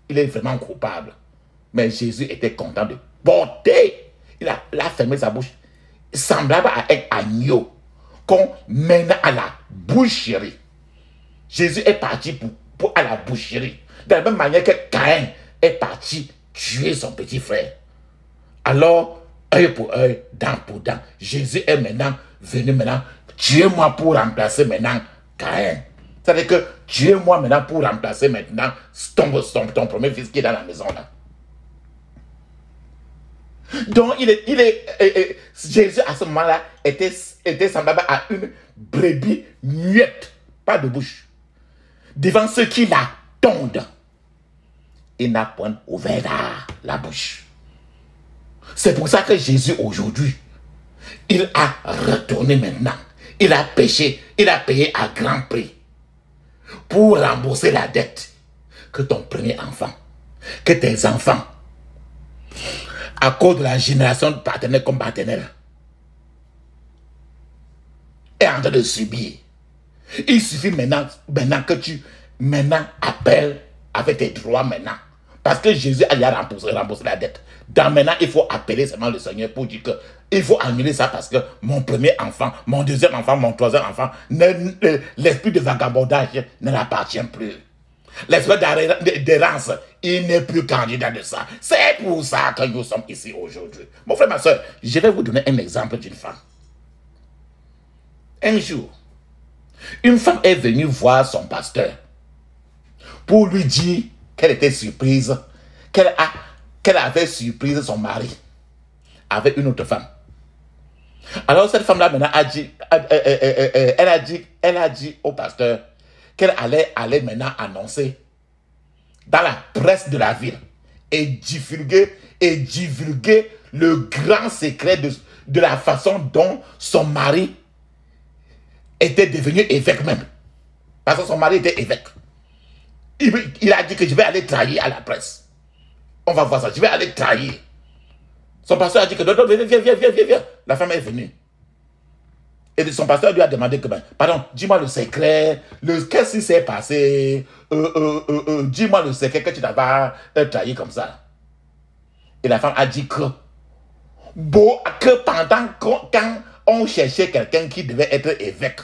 il est vraiment coupable. Mais Jésus était content de porter. Il a fermé sa bouche, semblable à un agneau qu'on mène à la boucherie. Jésus est parti pour à la boucherie. De la même manière que Caïn est parti tuer son petit frère. Alors, œil pour œil, dent pour dent. Jésus est maintenant venu tuez-moi pour remplacer maintenant Caïn. C'est-à-dire que tuez-moi maintenant pour remplacer maintenant ton premier fils qui est dans la maison là. Donc, Jésus à ce moment-là était semblable à une brebis muette, pas de bouche. Devant ceux qui la tondent, il n'a point ouvert la bouche. C'est pour ça que Jésus aujourd'hui, il a retourné maintenant. Il a péché, il a payé à grand prix pour rembourser la dette que ton premier enfant, que tes enfants, à cause de la génération paternelle comme paternelle, est en train de subir. Il suffit maintenant que tu appelles avec tes droits maintenant Parce que Jésus a remboursé la dette. Donc maintenant, il faut appeler seulement le Seigneur pour dire que il faut annuler ça parce que mon premier enfant, mon deuxième enfant, mon troisième enfant, l'esprit de vagabondage ne l'appartient plus. L'esprit d'errance, il n'est plus candidat de ça. C'est pour ça que nous sommes ici aujourd'hui. Mon frère, ma soeur, je vais vous donner un exemple d'une femme. Un jour, une femme est venue voir son pasteur pour lui dire qu'elle était surprise, qu'elle avait surprise son mari avec une autre femme. Alors cette femme-là maintenant a dit, elle a dit au pasteur qu'elle allait maintenant annoncer dans la presse de la ville et divulguer le grand secret de la façon dont son mari était devenu évêque même. Parce que son mari était évêque. Il a dit que je vais aller trahir à la presse. On va voir ça, je vais aller trahir. Son pasteur a dit que non, viens. La femme est venue. Et son pasteur lui a demandé que, pardon, dis-moi le secret, qu'est-ce qui s'est passé, dis-moi le secret que tu t'as trahi comme ça. Et la femme a dit que pendant quand on cherchait quelqu'un qui devait être évêque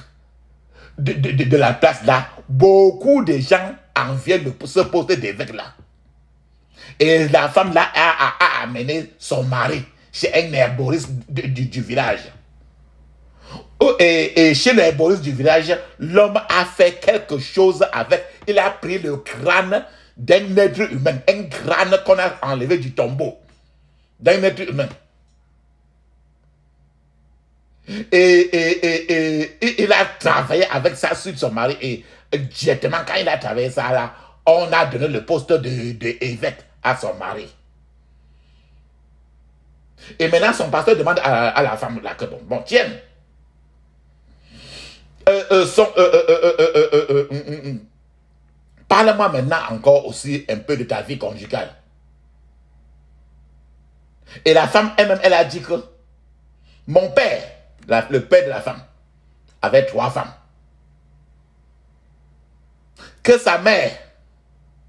de la place là, beaucoup de gens enviaient ce poste d'évêque là. Et la femme là a amené son mari chez un herboriste du village. Et chez l'herboriste du village, l'homme a fait quelque chose avec. Il a pris le crâne d'un être humain. Un crâne qu'on a enlevé du tombeau. D'un être humain. Et il a travaillé avec ça sur son mari. Et directement, quand il a travaillé ça là, on a donné le poste d'évêque à son mari. Et maintenant, son pasteur demande à la femme là que bon, tiens. Parle-moi maintenant encore aussi un peu de ta vie conjugale. Et la femme elle-même, elle a dit que mon père, le père de la femme, avait 3 femmes. Que sa mère,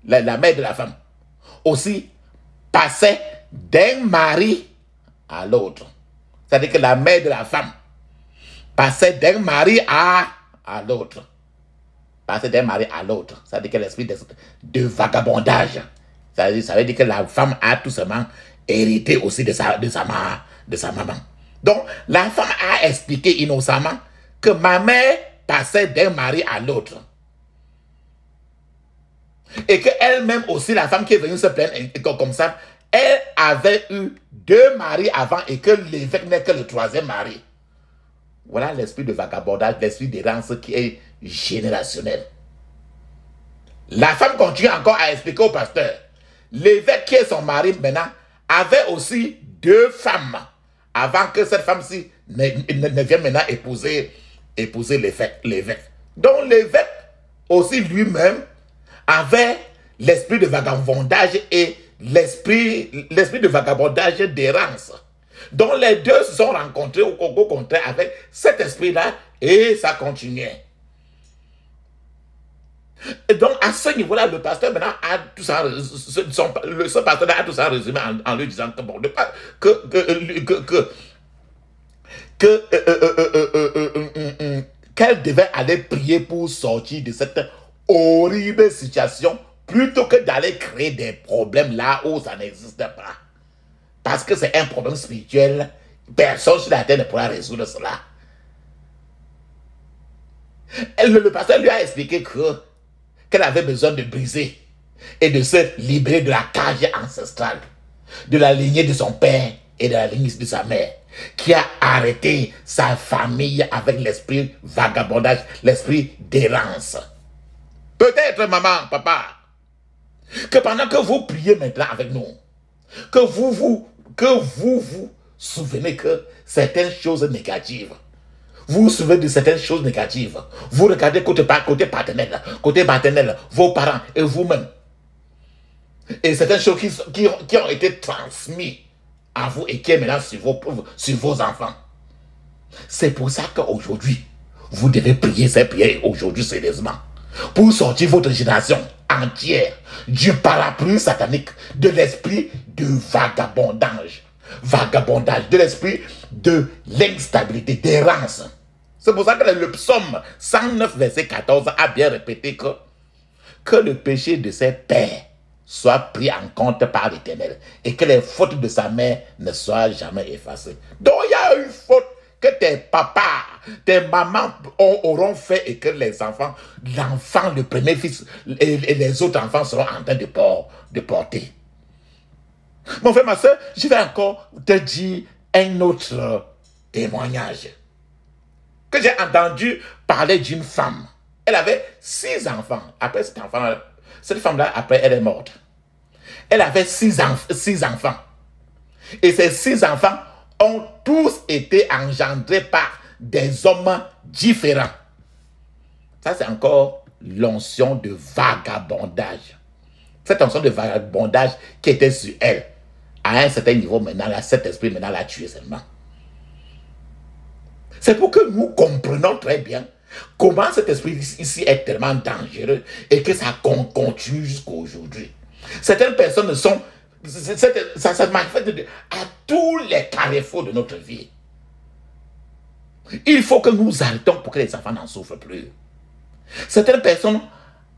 la mère de la femme, aussi passait d'un mari à l'autre. C'est-à-dire que la mère de la femme passait d'un mari à l'autre. Passait d'un mari à l'autre. Ça veut dire que l'esprit de vagabondage. Ça veut dire que la femme a tout simplement hérité aussi de sa maman. Donc, la femme a expliqué innocemment que ma mère passait d'un mari à l'autre. Et qu'elle-même aussi, la femme qui est venue se plaindre comme ça, elle avait eu 2 maris avant et que l'évêque n'est que le 3e mari. Voilà l'esprit de vagabondage, l'esprit d'errance qui est générationnel. La femme continue encore à expliquer au pasteur. L'évêque qui est son mari maintenant avait aussi 2 femmes avant que cette femme-ci ne vienne maintenant épouser l'évêque. Donc l'évêque aussi lui-même avait l'esprit de vagabondage et l'esprit de vagabondage d'errance. Donc les deux se sont rencontrés au contraire avec cet esprit-là et ça continuait. Et donc à ce niveau-là, le pasteur maintenant a tout ça, ce pasteur a tout ça résumé en lui disant que bon, qu'elle devait aller prier pour sortir de cette horrible situation plutôt que d'aller créer des problèmes là où ça n'existe pas. Parce que c'est un problème spirituel. Personne sur la terre ne pourra résoudre cela. Le pasteur lui a expliqué qu'elle avait besoin de briser et de se libérer de la cage ancestrale, de la lignée de son père et de la lignée de sa mère, qui a arrêté sa famille avec l'esprit vagabondage, l'esprit d'errance. Peut-être, maman, papa, que pendant que vous priez maintenant avec nous, que vous vous souvenez que certaines choses négatives, vous vous souvenez de certaines choses négatives, vous regardez côté paternel, vos parents et vous-même, et certaines choses qui ont été transmises à vous et qui est maintenant sur vos enfants. C'est pour ça qu'aujourd'hui, vous devez prier ces prières aujourd'hui sérieusement. pour sortir votre génération entière du parapluie satanique, de l'esprit de vagabondage. Vagabondage, de l'esprit de l'instabilité, d'errance. C'est pour ça que le psaume 109, verset 14 a bien répété que le péché de ses pères soit pris en compte par l'Éternel et que les fautes de sa mère ne soient jamais effacées. Donc il y a une faute que tes papas, tes mamans auront fait et que les enfants, l'enfant, le premier fils et les autres enfants seront en train de porter. Mon frère, ma soeur, je vais encore te dire un autre témoignage. Que j'ai entendu parler d'une femme. Elle avait 6 enfants. Après cette femme-là, après, elle est morte. Elle avait 6 enfants. Et ces 6 enfants ont tous été engendrés par des hommes différents. Ça, c'est encore l'onction de vagabondage. Cette onction de vagabondage qui était sur elle. À un certain niveau, maintenant, cet esprit maintenant l'a tué seulement. C'est pour que nous comprenions très bien comment cet esprit ici est tellement dangereux et que ça continue jusqu'à aujourd'hui. Certaines personnes sont... Ça se manifeste à tous les carrefours de notre vie. Il faut que nous arrêtons pour que les enfants n'en souffrent plus. Certaines personnes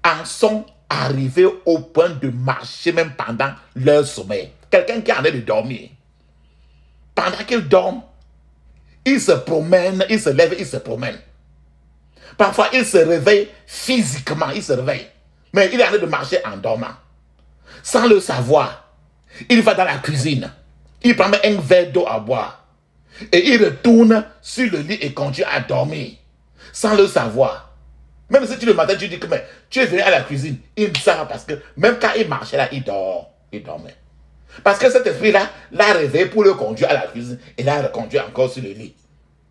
en sont arrivées au point de marcher même pendant leur sommeil. Quelqu'un qui est en train de dormir. Pendant qu'il dorme, il se promène, il se lève, il se promène. Parfois, il se réveille physiquement, il se réveille. Mais il est en train de marcher en dormant. Sans le savoir, il va dans la cuisine. Il prend un verre d'eau à boire. Et il retourne sur le lit et continue à dormir. Sans le savoir. Même si le matin, tu dis que mais, tu es venu à la cuisine. Il ne sait pas parce que même quand il marchait là, il dormait. Parce que cet esprit-là l'a réveillé pour le conduire à la cuisine et l'a reconduit encore sur le lit.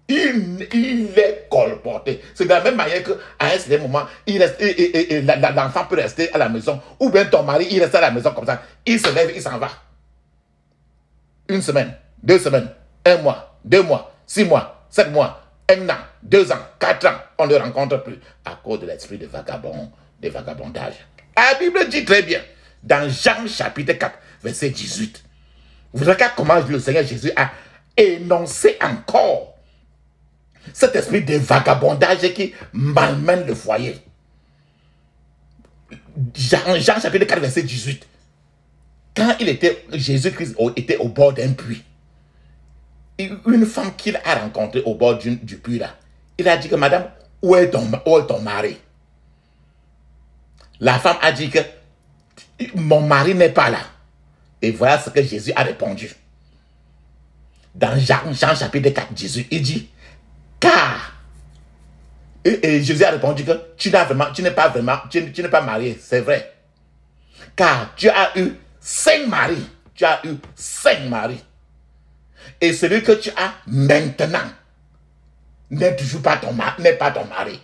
Il est colporté. C'est de la même manière qu'à un certain moment, l'enfant peut rester à la maison. Ou bien ton mari, il reste à la maison comme ça. Il se lève, il s'en va. 1 semaine, 2 semaines, 1 mois, 2 mois, 6 mois, 7 mois, 1 an, 2 ans, 4 ans. On ne le rencontre plus à cause de l'esprit de vagabondage. La Bible dit très bien, dans Jean chapitre 4, verset 18. Vous regardez comment le Seigneur Jésus a énoncé encore cet esprit de vagabondage qui malmène le foyer. Jean chapitre 4, verset 18. Quand Jésus-Christ était au bord d'un puits, une femme qu'il a rencontrée au bord du puits là, il a dit que madame, où est ton mari? La femme a dit que mon mari n'est pas là. Et voilà ce que Jésus a répondu. Dans Jean chapitre 4, Jésus, il dit, car, et Jésus a répondu que tu n'es pas marié, c'est vrai. Car tu as eu 5 maris. Tu as eu 5 maris. Et celui que tu as maintenant n'est toujours pas ton mari.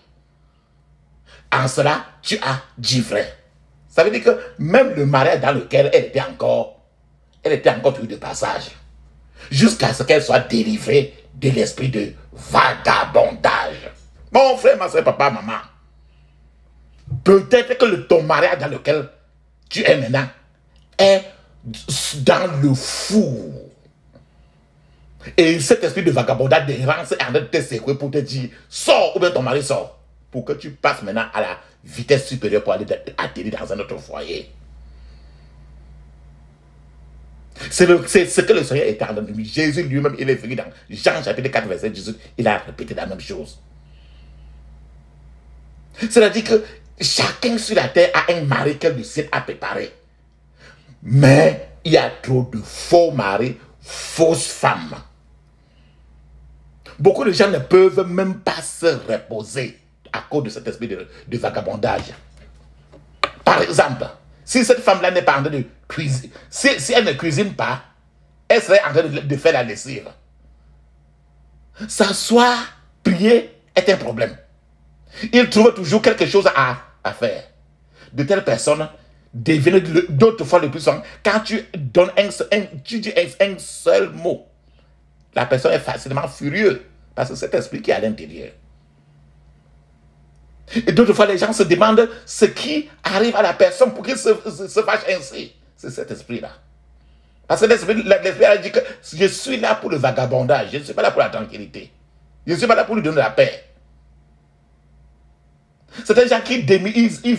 En cela, tu as dit vrai. Ça veut dire que même le mariage dans lequel elle était encore toujours de passage. Jusqu'à ce qu'elle soit délivrée de l'esprit de vagabondage. Mon frère, ma soeur, papa, maman. Peut-être que ton mariage dans lequel tu es maintenant est dans le fou. Et cet esprit de vagabondage d'errance est en train de te secouer pour te dire, sors ou bien ton mari sort. Pour que tu passes maintenant à la vitesse supérieure pour aller atterrir dans un autre foyer. C'est ce que le Seigneur est en train de dire. Jésus lui-même, il est venu dans Jean chapitre 4, verset 18. Il a répété la même chose. C'est-à-dire que chacun sur la terre a un mari que le ciel a préparé. Mais il y a trop de faux maris, fausses femmes. Beaucoup de gens ne peuvent même pas se reposer à cause de cet esprit de vagabondage. Par exemple, si cette femme-là n'est pas en train de cuisiner, si elle ne cuisine pas, elle serait en train de faire la lessive. S'asseoir, prier est un problème. Il trouve toujours quelque chose à faire. De telles personnes deviennent d'autres fois le plus souvent. Quand tu donnes tu dis un seul mot, la personne est facilement furieuse parce que c'est cet esprit qui est à l'intérieur. Et d'autres fois, les gens se demandent ce qui arrive à la personne pour qu'il se fâche ainsi. C'est cet esprit-là. Parce que l'esprit a dit que je suis là pour le vagabondage, je ne suis pas là pour la tranquillité. Je ne suis pas là pour lui donner la paix. C'est des gens qui ils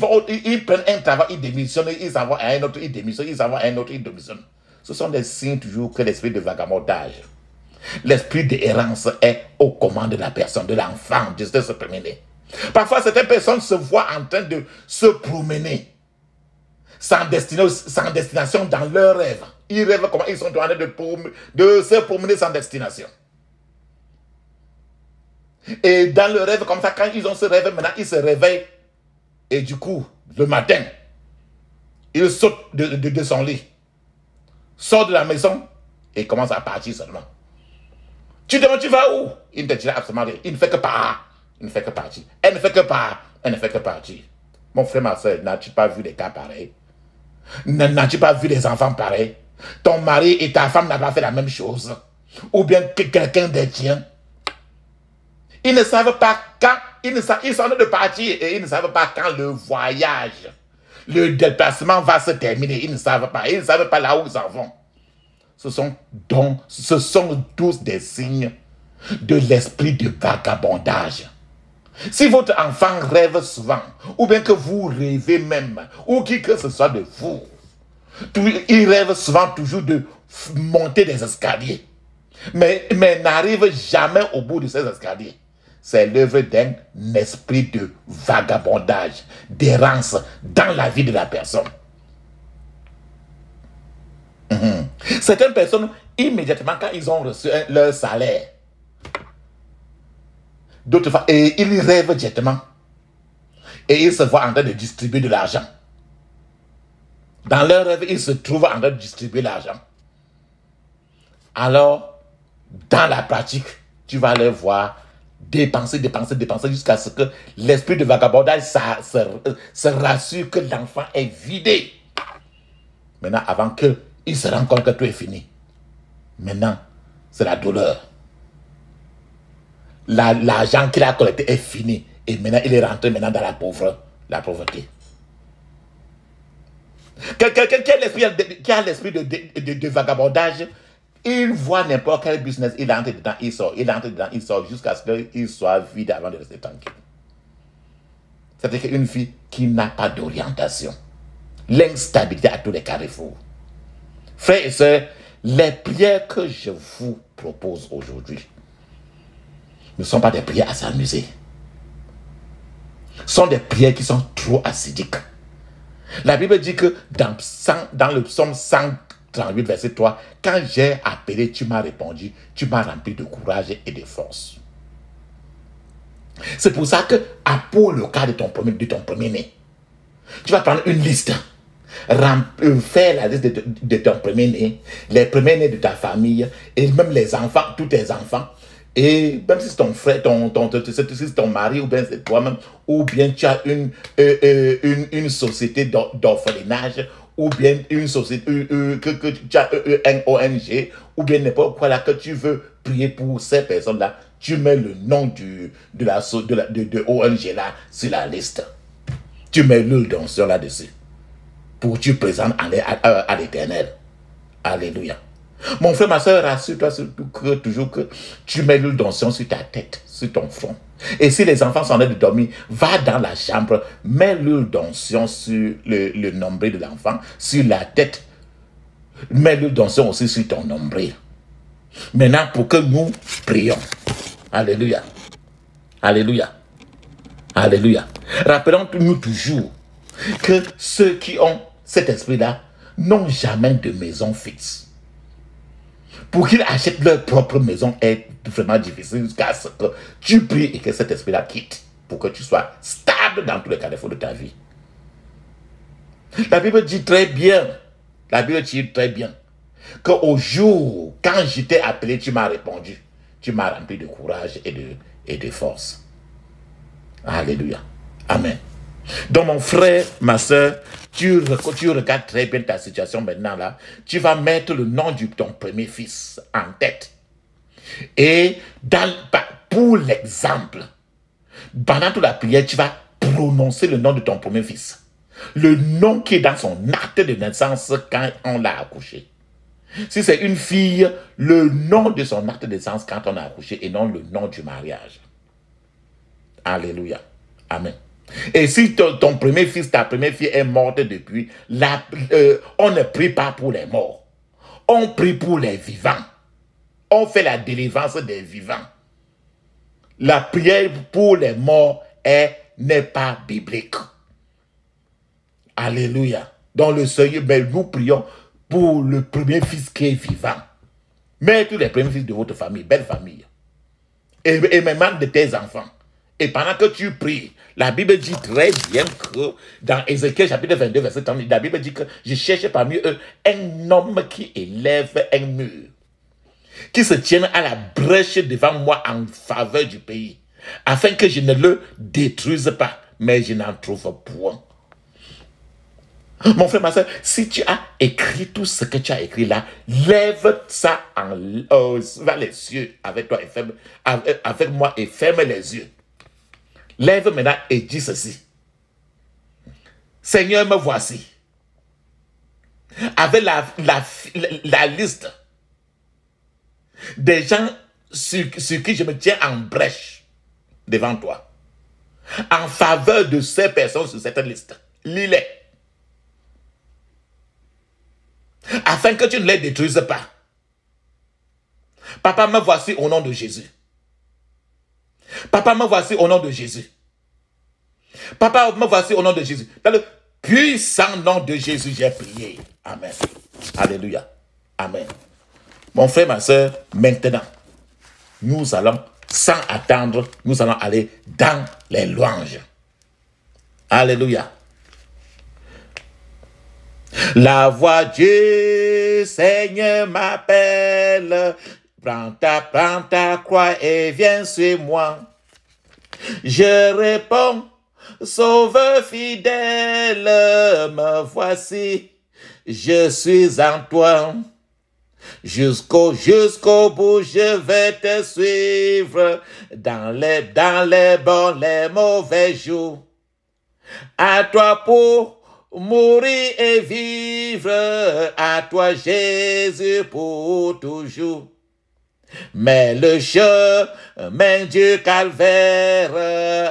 prennent un travail, ils démissionnent, ils s'en vont à un autre, ils démissionnent, ils s'en vont à un autre, ils démissionnent. Ce sont des signes toujours que l'esprit de vagabondage, l'esprit d'errance est aux commandes de la personne, de l'enfant, de se promener. Parfois, certaines personnes se voient en train de se promener sans destination dans leurs rêves. Ils rêvent comment ils sont en train de se promener sans destination. Et dans le rêve, comme ça, quand ils ont ce rêve, maintenant, ils se réveillent. Et du coup, le matin, ils sautent de son lit, sortent de la maison et commencent à partir seulement. Tu demandes, tu vas où? Il ne te dira absolument rien. Il ne fait que partir. Il ne fait que partir. Elle ne fait que partir. Elle ne fait que partir. Mon frère, ma soeur, n'as-tu pas vu des cas pareils? N'as-tu pas vu des enfants pareils? Ton mari et ta femme n'ont pas fait la même chose. Ou bien que quelqu'un des tiens. Ils ne savent pas quand, ils sont en train de partir et ils ne savent pas quand le voyage, le déplacement va se terminer. Ils ne savent pas là où ils en vont. Ce sont tous des signes de l'esprit de vagabondage. Si votre enfant rêve souvent, ou bien que vous rêvez même, ou qui que ce soit de vous, il rêve souvent toujours de monter des escaliers, mais n'arrive jamais au bout de ces escaliers. C'est l'œuvre d'un esprit de vagabondage, d'errance dans la vie de la personne. Certaines personnes, immédiatement quand ils ont reçu leur salaire, d'autres fois, et ils rêvent directement. Et ils se voient en train de distribuer de l'argent. Dans leur rêve, ils se trouvent en train de distribuer l'argent. Alors, dans la pratique, tu vas les voir dépenser jusqu'à ce que l'esprit de vagabondage se rassure que l'enfant est vidé. Maintenant, avant qu'il se rende compte que tout est fini. Maintenant, c'est la douleur. L'argent qu'il a collecté est fini. Et maintenant, il est rentré dans la pauvreté. Quelqu'un qui a l'esprit de vagabondage, il voit n'importe quel business, il entre dedans, il sort, jusqu'à ce qu'il soit vide avant de rester tranquille. C'est une fille qui n'a pas d'orientation. L'instabilité à tous les carrefours. Frères et sœurs, les prières que je vous propose aujourd'hui ne sont pas des prières à s'amuser. Ce sont des prières qui sont trop acidiques. La Bible dit que dans le psaume 138, verset 3, quand j'ai appelé, tu m'as répondu, tu m'as rempli de courage et de force. C'est pour ça que, pour le cas de ton premier-né, tu vas prendre une liste, faire la liste de ton premier-né, les premiers-nés de ta famille, et même les enfants, tous tes enfants, et même si c'est ton frère, si c'est ton mari, ou bien c'est toi-même, ou bien tu as une société d'orphelinage, ou bien une société, que tu as une ONG, ou bien n'importe quoi là, que tu veux prier pour ces personnes-là, tu mets le nom de ONG là sur la liste. Tu mets l'huile d'onction là-dessus, pour que tu présentes à l'Éternel. Alléluia. Mon frère, ma soeur, rassure-toi toujours que tu mets l'huile d'onction sur ta tête, sur ton front. Et si les enfants sont en train de dormir, va dans la chambre, mets l'huile d'onction sur le nombril de l'enfant, sur la tête. Mets l'huile d'onction aussi sur ton nombril. Maintenant, pour que nous prions. Alléluia. Alléluia. Alléluia. Rappelons-nous toujours que ceux qui ont cet esprit-là n'ont jamais de maison fixe. Pour qu'ils achètent leur propre maison est vraiment difficile jusqu'à ce que tu pries et que cet esprit-là quitte pour que tu sois stable dans tous les carrefours de ta vie. La Bible dit très bien, qu'au jour, quand je t'ai appelé, tu m'as répondu. Tu m'as rempli de courage et de force. Alléluia. Amen. Donc mon frère, ma soeur, tu regardes très bien ta situation maintenant là. Tu vas mettre le nom de ton premier fils en tête. Et pour l'exemple, pendant toute la prière, tu vas prononcer le nom de ton premier fils. Le nom qui est dans son acte de naissance quand on l'a accouché. Si c'est une fille, le nom de son acte de naissance quand on a accouché et non le nom du mariage. Alléluia. Amen. Et si ton premier fils, ta première fille est morte depuis, on ne prie pas pour les morts. On prie pour les vivants. On fait la délivrance des vivants. La prière pour les morts n'est pas biblique. Alléluia. Dans le Seigneur, mais nous prions pour le premier fils qui est vivant. Mais tous les premiers fils de votre famille, belle famille. Et même de tes enfants. Et pendant que tu pries, la Bible dit très bien que dans Ézéchiel chapitre 22, verset 30, la Bible dit que je cherche parmi eux un homme qui élève un mur, qui se tienne à la brèche devant moi en faveur du pays, afin que je ne le détruise pas, mais je n'en trouve point. Mon frère, ma soeur, si tu as écrit tout ce que tu as écrit là, lève ça vers les cieux avec toi et ferme, avec moi et ferme les yeux. Lève maintenant et dis ceci. Seigneur, me voici. Avec la liste des gens sur qui je me tiens en brèche devant toi. En faveur de ces personnes sur cette liste. Lis-les. Afin que tu ne les détruises pas. Papa, me voici au nom de Jésus. Papa, me voici au nom de Jésus. Papa, me voici au nom de Jésus. Dans le puissant nom de Jésus, j'ai prié. Amen. Alléluia. Amen. Mon frère, ma soeur, maintenant, nous allons, sans attendre, nous allons aller dans les louanges. Alléluia. La voix du Seigneur m'appelle. Prends ta croix et viens sur moi. Je réponds, Sauveur fidèle, me voici, je suis en toi. Jusqu'au bout, je vais te suivre dans les bons, les mauvais jours. À toi pour mourir et vivre, à toi Jésus pour toujours. Mais le chemin du calvaire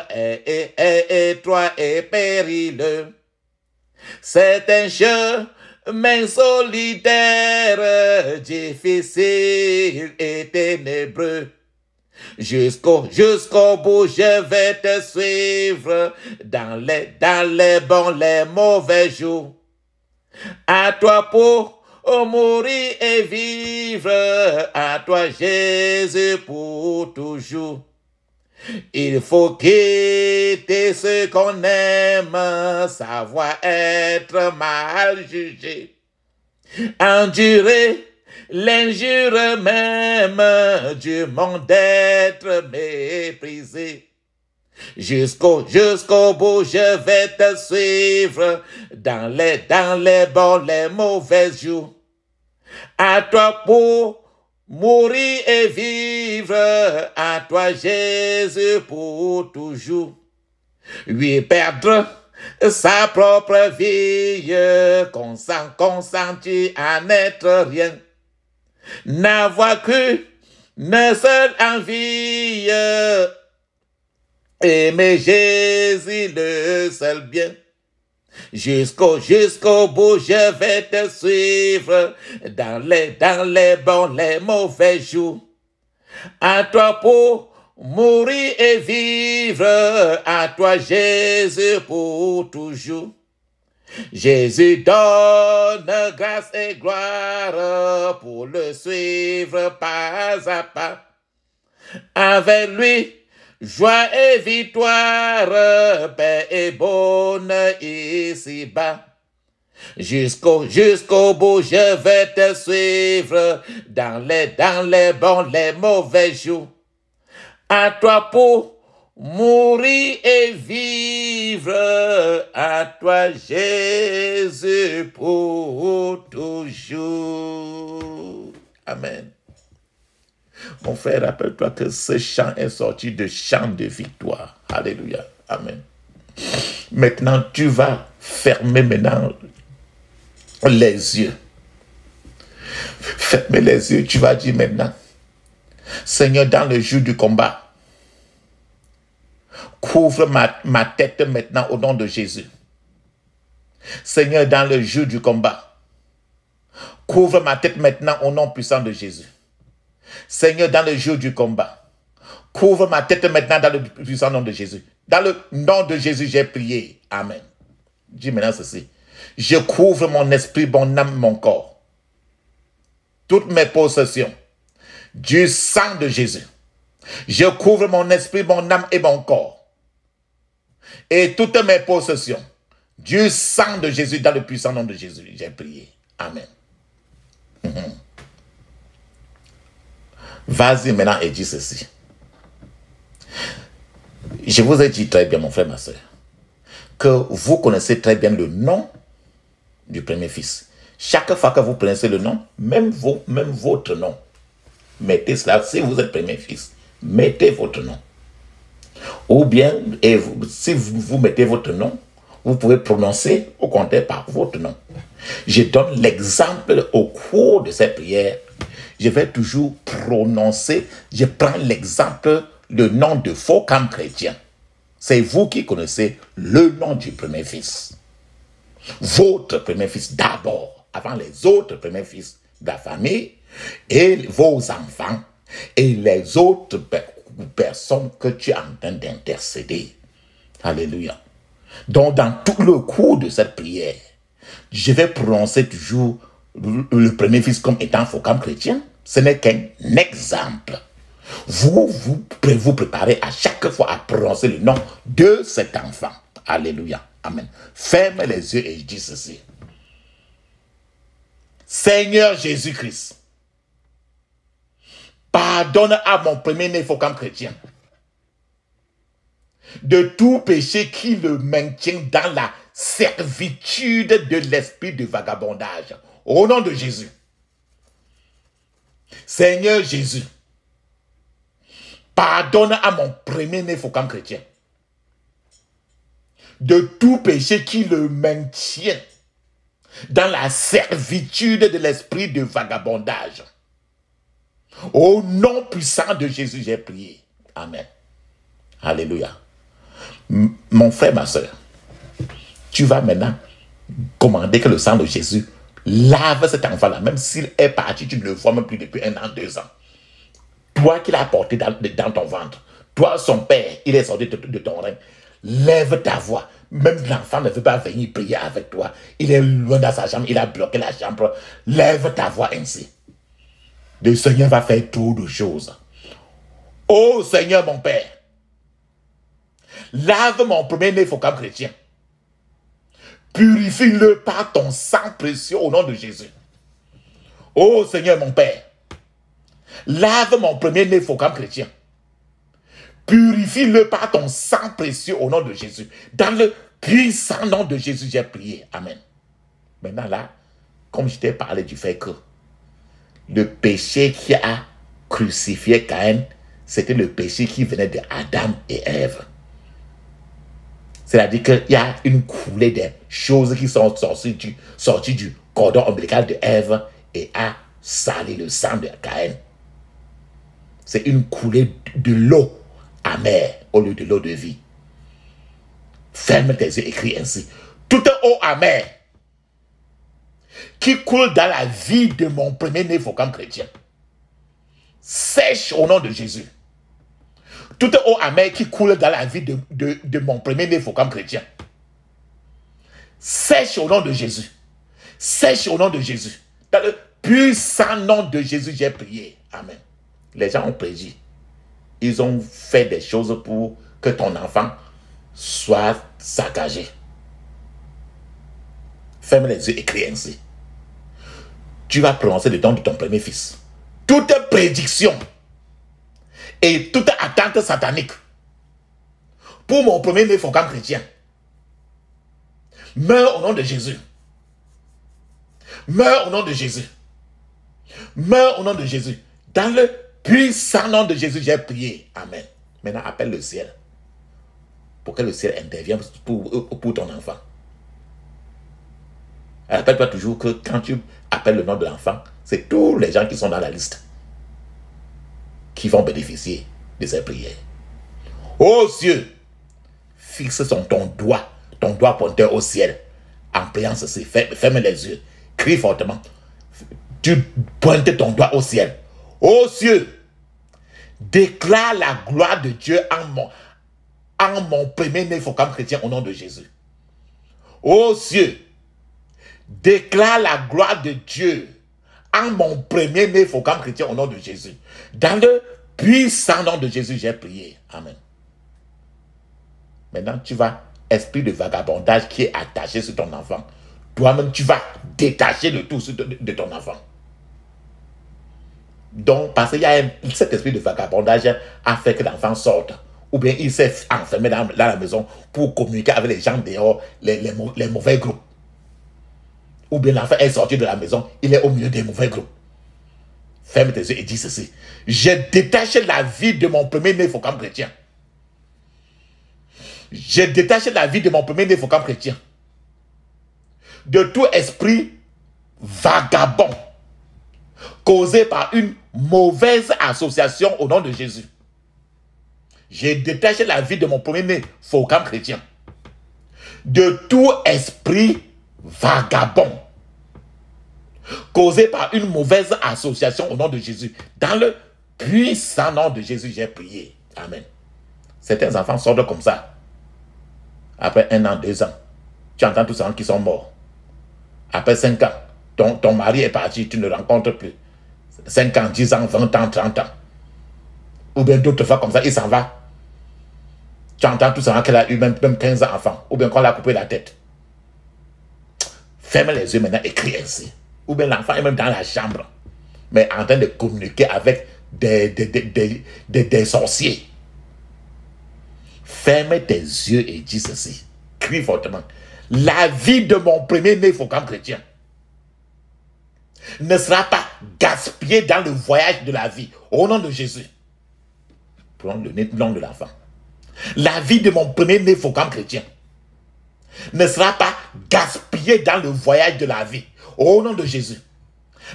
est étroit et périlleux. C'est un chemin solitaire, difficile et ténébreux. Jusqu'au bout, je vais te suivre dans les bons, les mauvais jours. À toi pour mourir et vivre, à toi Jésus pour toujours. Il faut quitter ce qu'on aime, savoir être mal jugé, endurer l'injure même du monde d'être méprisé. Jusqu'au bout, je vais te suivre dans les bons, les mauvais jours. À toi pour mourir et vivre, à toi Jésus pour toujours. Lui perdre sa propre vie, consentir à n'être rien. N'avoir qu'une seule envie, aimer Jésus le seul bien. Jusqu'au bout, je vais te suivre dans les bons, les mauvais jours. À toi pour mourir et vivre, à toi Jésus pour toujours. Jésus donne grâce et gloire pour le suivre pas à pas. Avec lui, joie et victoire, paix et bonne ici-bas. Jusqu'au bout, je vais te suivre dans les bons, les mauvais jours. À toi pour mourir et vivre, à toi Jésus pour toujours. Amen. Mon frère, rappelle-toi que ce chant est sorti de chant de victoire. Alléluia. Amen. Maintenant, tu vas fermer maintenant les yeux. Fermer les yeux, tu vas dire maintenant, Seigneur, dans le jour du combat, couvre ma tête maintenant au nom de Jésus. Seigneur, dans le jour du combat, couvre ma tête maintenant au nom puissant de Jésus. Seigneur, dans le jour du combat, couvre ma tête maintenant dans le puissant nom de Jésus. Dans le nom de Jésus, j'ai prié. Amen. Dis maintenant ceci. Je couvre mon esprit, mon âme, mon corps. Toutes mes possessions du sang de Jésus. Je couvre mon esprit, mon âme et mon corps. Et toutes mes possessions du sang de Jésus dans le puissant nom de Jésus. J'ai prié. Amen. Vas-y maintenant et dis ceci. Je vous ai dit très bien, mon frère, ma soeur, que vous connaissez très bien le nom du premier fils. Chaque fois que vous prononçez le nom, même votre nom, mettez cela. Si vous êtes premier fils, mettez votre nom. Ou bien, si vous mettez votre nom, vous pouvez prononcer au contraire par votre nom. Je donne l'exemple au cours de cette prière. Je vais toujours prononcer, je prends l'exemple, le nom de Focam chrétien. C'est vous qui connaissez le nom du premier fils. Votre premier fils d'abord, avant les autres premiers fils de la famille, et vos enfants, et les autres personnes que tu es en train d'intercéder. Alléluia. Donc, dans tout le cours de cette prière, je vais prononcer toujours le premier fils comme étant Focam chrétien. Ce n'est qu'un exemple. Vous préparez à chaque fois à prononcer le nom de cet enfant. Alléluia. Amen. Ferme les yeux et je dis ceci. Seigneur Jésus-Christ, pardonne à mon premier-né Focam chrétien de tout péché qui le maintient dans la servitude de l'esprit de vagabondage. Au nom de Jésus. Seigneur Jésus, pardonne à mon premier-né Focam chrétien de tout péché qui le maintient dans la servitude de l'esprit de vagabondage. Au nom puissant de Jésus, j'ai prié. Amen. Alléluia. Mon frère, ma soeur, tu vas maintenant commander que le sang de Jésus lave cet enfant-là, même s'il est parti, tu ne le vois même plus depuis 1 an, 2 ans. Toi qui l'as porté dans ton ventre, toi, son père, il est sorti de ton règne. Lève ta voix. Même l'enfant ne veut pas venir prier avec toi. Il est loin dans sa chambre, il a bloqué la chambre. Lève ta voix ainsi. Le Seigneur va faire trop de choses. Oh Seigneur mon Père, lave mon premier-né Focam chrétien. Purifie-le par ton sang précieux au nom de Jésus. Oh Seigneur mon Père, lave mon premier-né Focam chrétien. Purifie-le par ton sang précieux au nom de Jésus. Dans le puissant nom de Jésus, j'ai prié. Amen. Maintenant là, comme je t'ai parlé du fait que le péché qui a crucifié Caïn, c'était le péché qui venait de Adam et Ève. C'est-à-dire qu'il y a une coulée de choses qui sont sorties du cordon ombilical de Ève et a sali le sang de Caïn. C'est une coulée de l'eau amère au lieu de l'eau de vie. Ferme tes yeux, écris ainsi. Toute eau amère qui coule dans la vie de mon premier-né Focam chrétien, sèche au nom de Jésus. Toute eau amère qui coule dans la vie de mon premier-né Focam chrétien, sèche au nom de Jésus. Sèche au nom de Jésus. Dans le puissant nom de Jésus, j'ai prié. Amen. Les gens ont prédit. Ils ont fait des choses pour que ton enfant soit saccagé. Ferme les yeux et crie ainsi. Tu vas prononcer le nom de ton premier fils. Toute prédiction et toute attente satanique pour mon premier-né Focam chrétien, meurs au nom de Jésus. Meurs au nom de Jésus. Meurs au nom de Jésus. Dans le puissant nom de Jésus, j'ai prié. Amen. Maintenant, appelle le ciel pour que le ciel intervienne pour ton enfant. Rappelle-toi toujours que quand tu appelles le nom de l'enfant, c'est tous les gens qui sont dans la liste qui vont bénéficier de ces prières. Ô cieux, fixe ton doigt pointeur au ciel, en priant ceci, ferme les yeux, crie fortement. Tu pointes ton doigt au ciel. Ô cieux, déclare la gloire de Dieu en mon premier-né comme chrétien au nom de Jésus. Ô cieux, déclare la gloire de Dieu en mon premier-né comme chrétien au nom de Jésus. Dans le puissant nom de Jésus, j'ai prié. Amen. Maintenant, tu vas, esprit de vagabondage qui est attaché sur ton enfant, toi-même, tu vas détacher le tout de ton enfant. Donc, parce qu'il y a cet esprit de vagabondage a fait que l'enfant sorte. Ou bien il s'est enfermé dans la maison pour communiquer avec les gens dehors, les mauvais groupes. Ou bien l'enfant est sorti de la maison, il est au milieu des mauvais groupes. Ferme tes yeux et dis ceci. J'ai détaché la vie de mon premier-né comme chrétien. J'ai détaché la vie de mon premier-né comme chrétien de tout esprit vagabond causé par une mauvaise association au nom de Jésus. J'ai détaché la vie de mon premier-né comme chrétien de tout esprit vagabond causé par une mauvaise association au nom de Jésus. Dans le puissant nom de Jésus, j'ai prié. Amen. Certains enfants sortent comme ça. Après 1 an, 2 ans, tu entends tous ces gens qui sont morts. Après 5 ans, ton mari est parti, tu ne le rencontres plus. 5 ans, 10 ans, 20 ans, 30 ans. Ou bien d'autres fois comme ça, il s'en va. Tu entends tous ces gens qu'elle a eu même 15 enfants. Ou bien qu'on l'a coupé la tête. Ferme les yeux maintenant et crie ainsi. Ou bien l'enfant est même dans la chambre, mais en train de communiquer avec des sorciers. Ferme tes yeux et dis ceci. Crie fortement. La vie de mon premier-né comme chrétien ne sera pas gaspillée dans le voyage de la vie. Au nom de Jésus. Prenons le nom de l'enfant. La vie de mon premier-né comme chrétien ne sera pas gaspillée dans le voyage de la vie. Au nom de Jésus.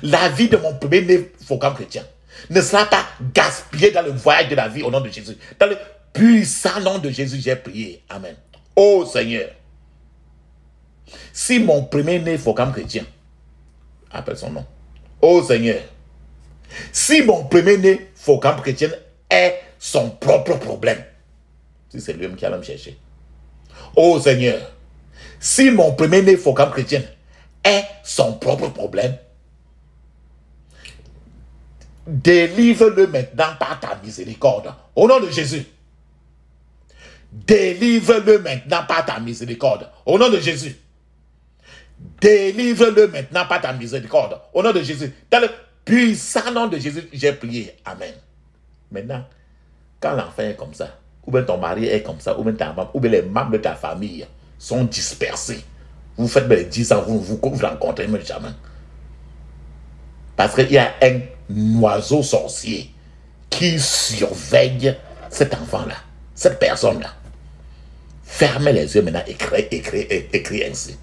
La vie de mon premier-né comme chrétien ne sera pas gaspillée dans le voyage de la vie. Au nom de Jésus. Dans le puissant nom de Jésus, j'ai prié. Amen. Ô Seigneur, si mon premier-né comme chrétien, appelle son nom. Ô Seigneur, si mon premier-né comme chrétien est son propre problème, si c'est lui-même qui a me chercher. Ô Seigneur, si mon premier-né comme chrétien est son propre problème, délivre-le maintenant par ta miséricorde. Au nom de Jésus. Délivre-le maintenant par ta miséricorde. Au nom de Jésus. Délivre-le maintenant par ta miséricorde. Au nom de Jésus. Dans le puissant nom de Jésus, j'ai prié. Amen. Maintenant, quand l'enfant est comme ça, ou bien ton mari est comme ça, ou bien ta maman, ou bien les membres de ta famille sont dispersés. Vous faites les 10 ans, vous rencontrez même jamais. Parce qu'il y a un oiseau sorcier qui surveille cet enfant-là, cette personne-là. Fermez les yeux maintenant et écris ainsi.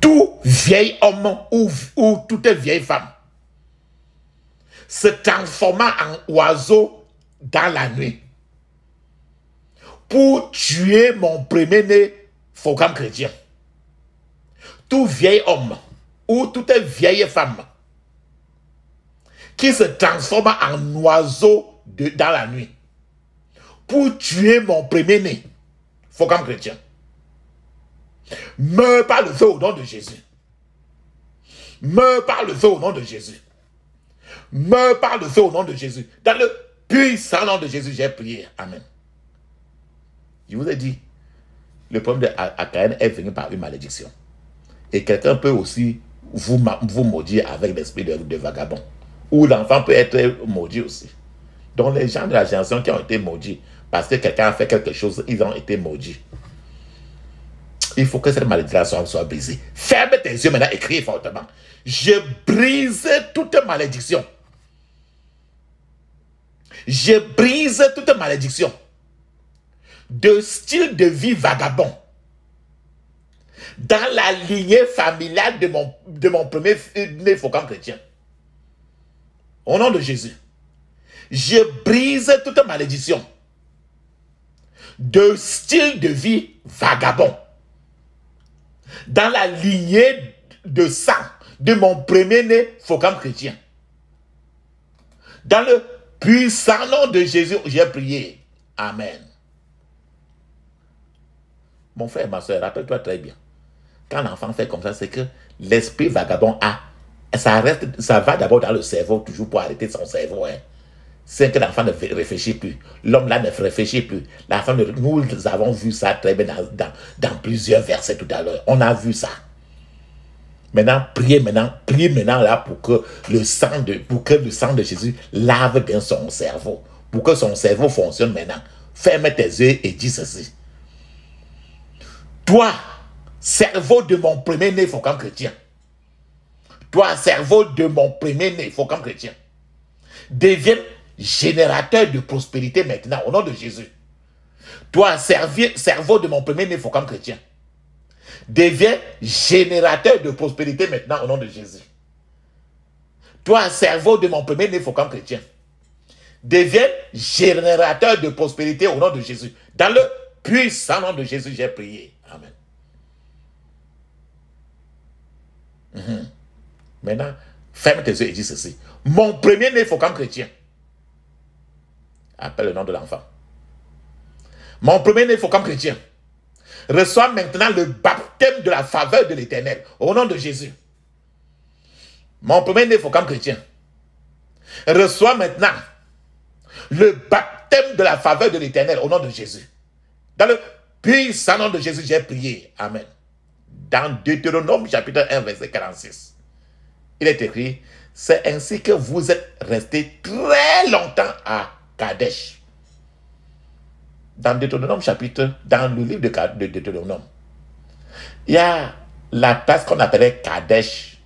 Tout vieil homme ou toute vieille femme se transformant en oiseau dans la nuit pour tuer mon premier-né comme chrétien. Tout vieil homme ou toute vieille femme qui se transforme en oiseau dans la nuit pour tuer mon premier-né comme chrétien. Meurs par le feu au nom de Jésus. Meurs par le feu au nom de Jésus. Meurs par le feu au nom de Jésus. Dans le puissant nom de Jésus, j'ai prié. Amen. Je vous ai dit, le problème d'Acaïn est venu par une malédiction. Et quelqu'un peut aussi vous maudire avec l'esprit de vagabond. Ou l'enfant peut être maudit aussi. Donc les gens de la génération qui ont été maudits, parce que quelqu'un a fait quelque chose, ils ont été maudits. Il faut que cette malédiction soit brisée. Ferme tes yeux maintenant et crie fortement. Je brise toute malédiction. Je brise toute malédiction. de style de vie vagabond dans la lignée familiale de mon premier-né Focam chrétien. Au nom de Jésus, je brise toute malédiction de style de vie vagabond dans la lignée de sang de mon premier-né Focam chrétien. Dans le puissant nom de Jésus, j'ai prié. Amen. Mon frère et ma soeur, rappelle-toi très bien. Quand l'enfant fait comme ça, c'est que l'esprit vagabond ça va d'abord dans le cerveau, toujours pour arrêter son cerveau. Hein. C'est que l'enfant ne réfléchit plus. L'homme là ne réfléchit plus. Nous avons vu ça très bien dans plusieurs versets tout à l'heure. On a vu ça. Maintenant, priez maintenant là pour que le sang de Jésus lave bien son cerveau. Pour que son cerveau fonctionne maintenant. Ferme tes yeux et dis ceci. Toi, cerveau de mon premier-né Focam chrétien. Toi, cerveau de mon premier-né Focam chrétien. Deviens générateur de prospérité maintenant au nom de Jésus. Toi, cerveau de mon premier-né Focam chrétien. Deviens générateur de prospérité maintenant au nom de Jésus. Toi, cerveau de mon premier-né Focam chrétien. Deviens générateur de prospérité au nom de Jésus. Dans le puissant nom de Jésus, j'ai prié. Amen. Maintenant, ferme tes yeux et dis ceci. Mon premier-né Focam chrétien. Appelle le nom de l'enfant. Mon premier-né Focam chrétien. Reçois maintenant le baptême de la faveur de l'Éternel. Au nom de Jésus. Mon premier-né Focam chrétien. Reçois maintenant le baptême de la faveur de l'Éternel. Au nom de Jésus. Dans le puissant nom de Jésus, j'ai prié. Amen. Dans Deutéronome chapitre 1, verset 46. Il est écrit, c'est ainsi que vous êtes restés très longtemps à Kadesh. Dans le livre de Deutéronome, il y a la place qu'on appelait Kadesh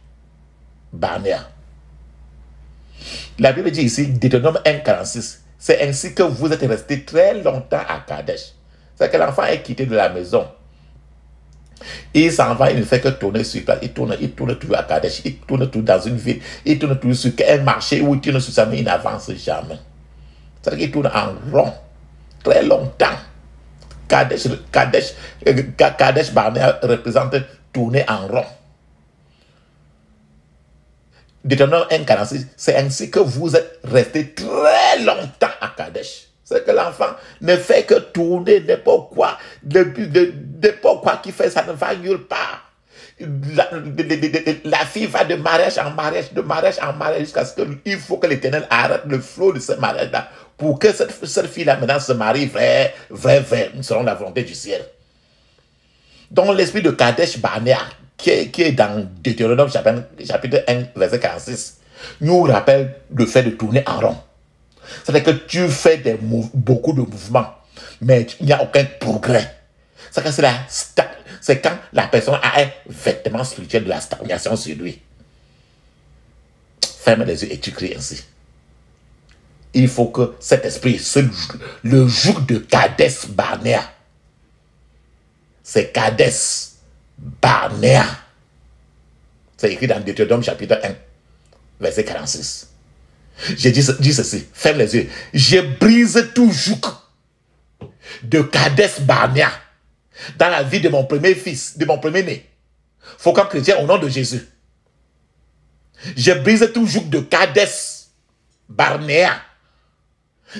Barnea. La Bible dit ici, Deutéronome 1, 46, c'est ainsi que vous êtes restés très longtemps à Kadesh. C'est que l'enfant est quitté de la maison. Il s'en va, il ne fait que tourner sur place. Il tourne toujours à Kadesh, il tourne toujours dans une ville, il tourne toujours sur un marché où il tourne sur sa main, il n'avance jamais. C'est-à-dire qu'il tourne en rond, très longtemps. Kadesh Barnea représente tourner en rond. Deutéronome 1,46, c'est ainsi que vous êtes restés très longtemps à Kadesh. C'est que l'enfant ne fait que tourner n'importe quoi. N'importe quoi qu'il fait, ça ne va nulle part. La fille va de mariage en mariage, jusqu'à ce qu'il faut que l'Éternel arrête le flot de ce mariage-là pour que cette fille-là maintenant se marie vers selon la volonté du ciel. Donc l'esprit de Kadesh Barnea, qui est dans Deutéronome chapitre 1, verset 46, nous rappelle le fait de tourner en rond. C'est-à-dire que tu fais beaucoup de mouvements, mais il n'y a aucun progrès. C'est quand la personne a un vêtement spirituel de la stagnation sur lui. Ferme les yeux et tu cries ainsi. Il faut que cet esprit, le joug de Kadesh Barnea, c'est Kadesh Barnea. C'est écrit dans Deutéronome chapitre 1, verset 46. J'ai dit ceci, ferme les yeux. Je brise tout joug de Kadesh Barnea dans la vie de mon premier fils, de mon premier-né. Focam chrétien au nom de Jésus. Je brise tout joug de Kadesh Barnea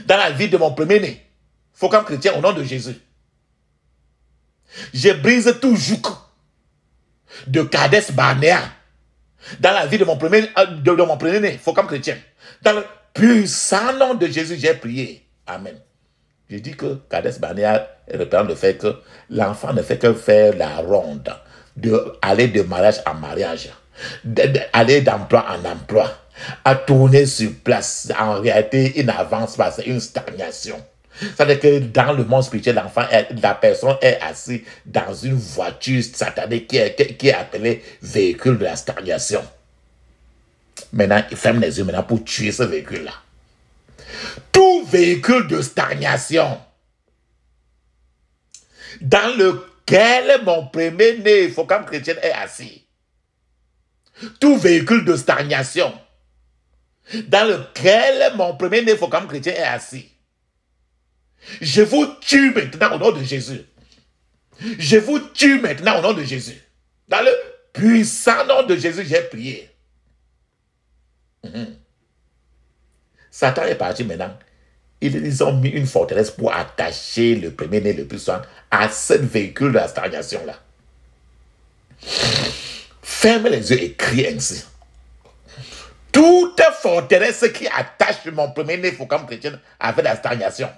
dans la vie de mon premier-né. Focam chrétien au nom de Jésus. Je brise tout joug de Kadesh Barnea dans la vie de mon premier-né. Focam chrétien. Dans le puissant nom de Jésus, j'ai prié. Amen. Je dis que Kadesh Barnea reprend le fait que l'enfant ne fait que faire la ronde, d'aller de mariage en mariage, d'aller d'emploi en emploi, à tourner sur place. En réalité, il n'avance pas, c'est une stagnation. C'est-à-dire que dans le monde spirituel, la personne est assise dans une voiture satanée qui est appelée véhicule de la stagnation. Maintenant, il ferme les yeux maintenant pour tuer ce véhicule-là. Tout véhicule de stagnation dans lequel mon premier-né, il faut comme chrétien, est assis. Tout véhicule de stagnation dans lequel mon premier-né, il faut comme chrétien, est assis. Je vous tue maintenant au nom de Jésus. Je vous tue maintenant au nom de Jésus. Dans le puissant nom de Jésus, j'ai prié. Satan est parti maintenant. Ils ont mis une forteresse pour attacher le premier-né le plus soin à ce véhicule de la stagnation-là. Ferme les yeux et crie ainsi. Toute forteresse qui attache mon premier-né, faut comme chrétien, avec la stagnation.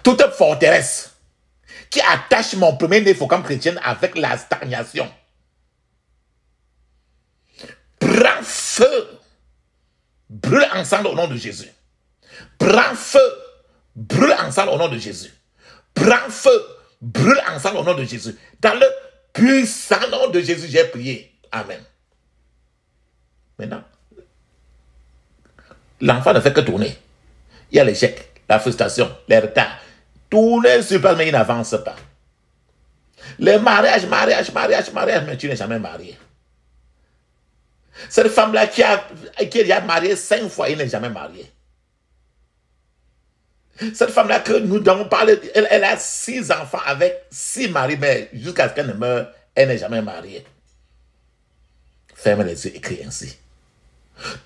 Toute forteresse qui attache mon premier-né, faut comme chrétien, avec la stagnation. Prends feu. Brûle ensemble au nom de Jésus. Prends feu. Brûle ensemble au nom de Jésus. Prends feu. Brûle ensemble au nom de Jésus. Dans le puissant nom de Jésus, j'ai prié. Amen. Maintenant, l'enfant ne fait que tourner. Il y a l'échec, la frustration, les retards. Tourner super, mais il n'avance pas. Le mariage, mais tu n'es jamais marié. Cette femme-là qui est déjà mariée 5 fois, elle n'est jamais mariée. Cette femme-là que nous avons parlé, elle a 6 enfants avec 6 maris, mais jusqu'à ce qu'elle ne meure, elle n'est jamais mariée. Ferme les yeux, écris ainsi.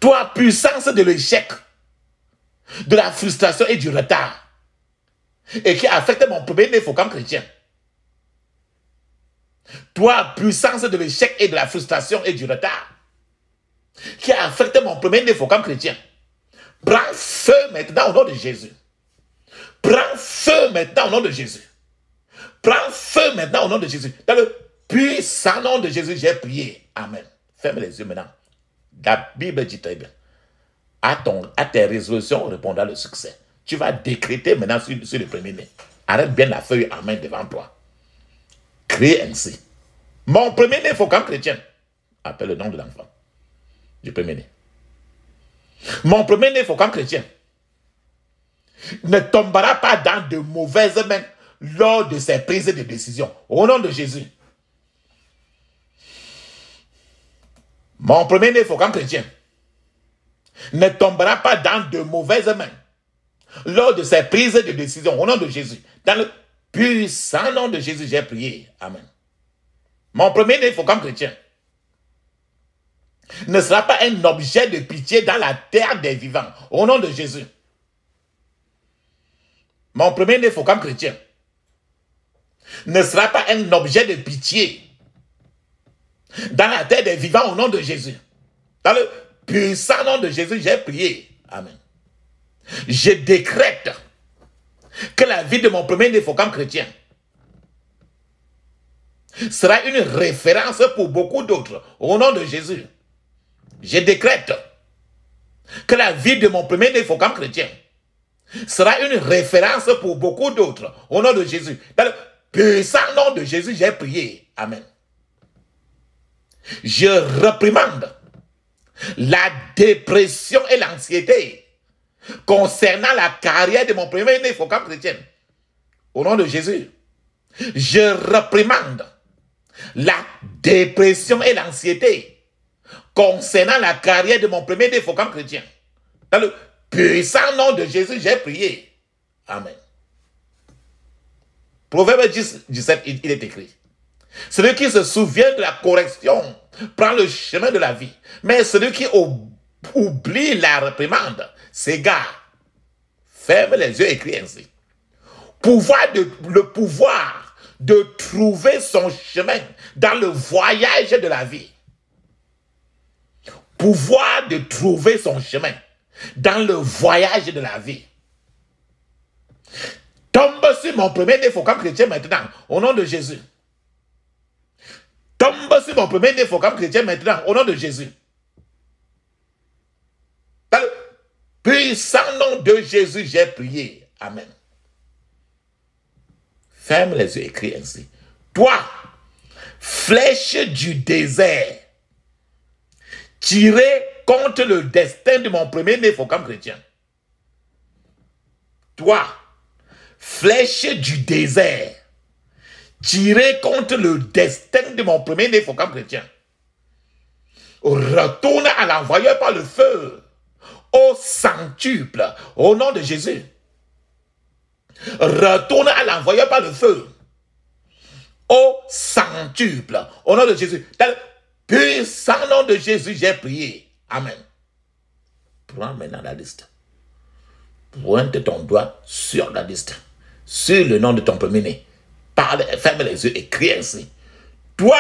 Toi, puissance de l'échec, de la frustration et du retard, et qui affecte mon premier-né, faut comme chrétien. Toi, puissance de l'échec et de la frustration et du retard, qui a affecté mon premier-né, faut comme chrétien. Prends feu maintenant au nom de Jésus. Prends feu maintenant au nom de Jésus. Prends feu maintenant au nom de Jésus. Dans le puissant nom de Jésus, j'ai prié. Amen. Ferme les yeux maintenant. La Bible dit très bien. À tes résolutions répondra le succès. Tu vas décréter maintenant sur le premier-né. Arrête bien la feuille en main devant toi. Crie ainsi. Mon premier-né, faut comme chrétien. Appelle le nom de l'enfant. Du premier-né. Mon premier-né, faut comme chrétien, ne tombera pas dans de mauvaises mains lors de ses prises de décision. Au nom de Jésus. Mon premier-né, faut comme chrétien, ne tombera pas dans de mauvaises mains lors de ses prises de décision. Au nom de Jésus. Dans le puissant nom de Jésus, j'ai prié. Amen. Mon premier-né, faut comme chrétien, ne sera pas un objet de pitié dans la terre des vivants. Au nom de Jésus. Mon premier-né, faut comme chrétien, ne sera pas un objet de pitié dans la terre des vivants au nom de Jésus. Dans le puissant nom de Jésus, j'ai prié. Amen. Je décrète que la vie de mon premier-né, faut comme chrétien, sera une référence pour beaucoup d'autres au nom de Jésus. Je décrète que la vie de mon premier-né, faut comme chrétien, sera une référence pour beaucoup d'autres au nom de Jésus. Dans le puissant nom de Jésus, j'ai prié. Amen. Je réprimande la dépression et l'anxiété concernant la carrière de mon premier-né, il faut comme chrétien. Au nom de Jésus. Je réprimande la dépression et l'anxiété concernant la carrière de mon premier-né, il faut comme chrétien. Dans le puissant nom de Jésus, j'ai prié. Amen. Proverbe 10, 17, il est écrit. Celui qui se souvient de la correction prend le chemin de la vie. Mais celui qui oublie la réprimande s'égare. Ferme les yeux et écris ainsi. Le pouvoir de trouver son chemin dans le voyage de la vie. Pouvoir de trouver son chemin dans le voyage de la vie. Tombe sur mon premier-né, faut comme chrétien maintenant, au nom de Jésus. Tombe sur mon premier-né, faut comme chrétien maintenant, au nom de Jésus. Dans le puissant nom de Jésus, j'ai prié. Amen. Ferme les yeux, écris ainsi. Toi, flèche du désert, tirez contre le destin de mon premier-né, faut comme chrétien. Toi, flèche du désert, tirée contre le destin de mon premier-né, faut comme chrétien, retourne à l'envoyeur par le feu, au centuple, au nom de Jésus. Retourne à l'envoyeur par le feu, au centuple, au nom de Jésus. Dans le puissant nom de Jésus, j'ai prié. Amen. Prends maintenant la liste. Pointe ton doigt sur la liste, sur le nom de ton premier-né. Parle, ferme les yeux et crie ainsi. Toi,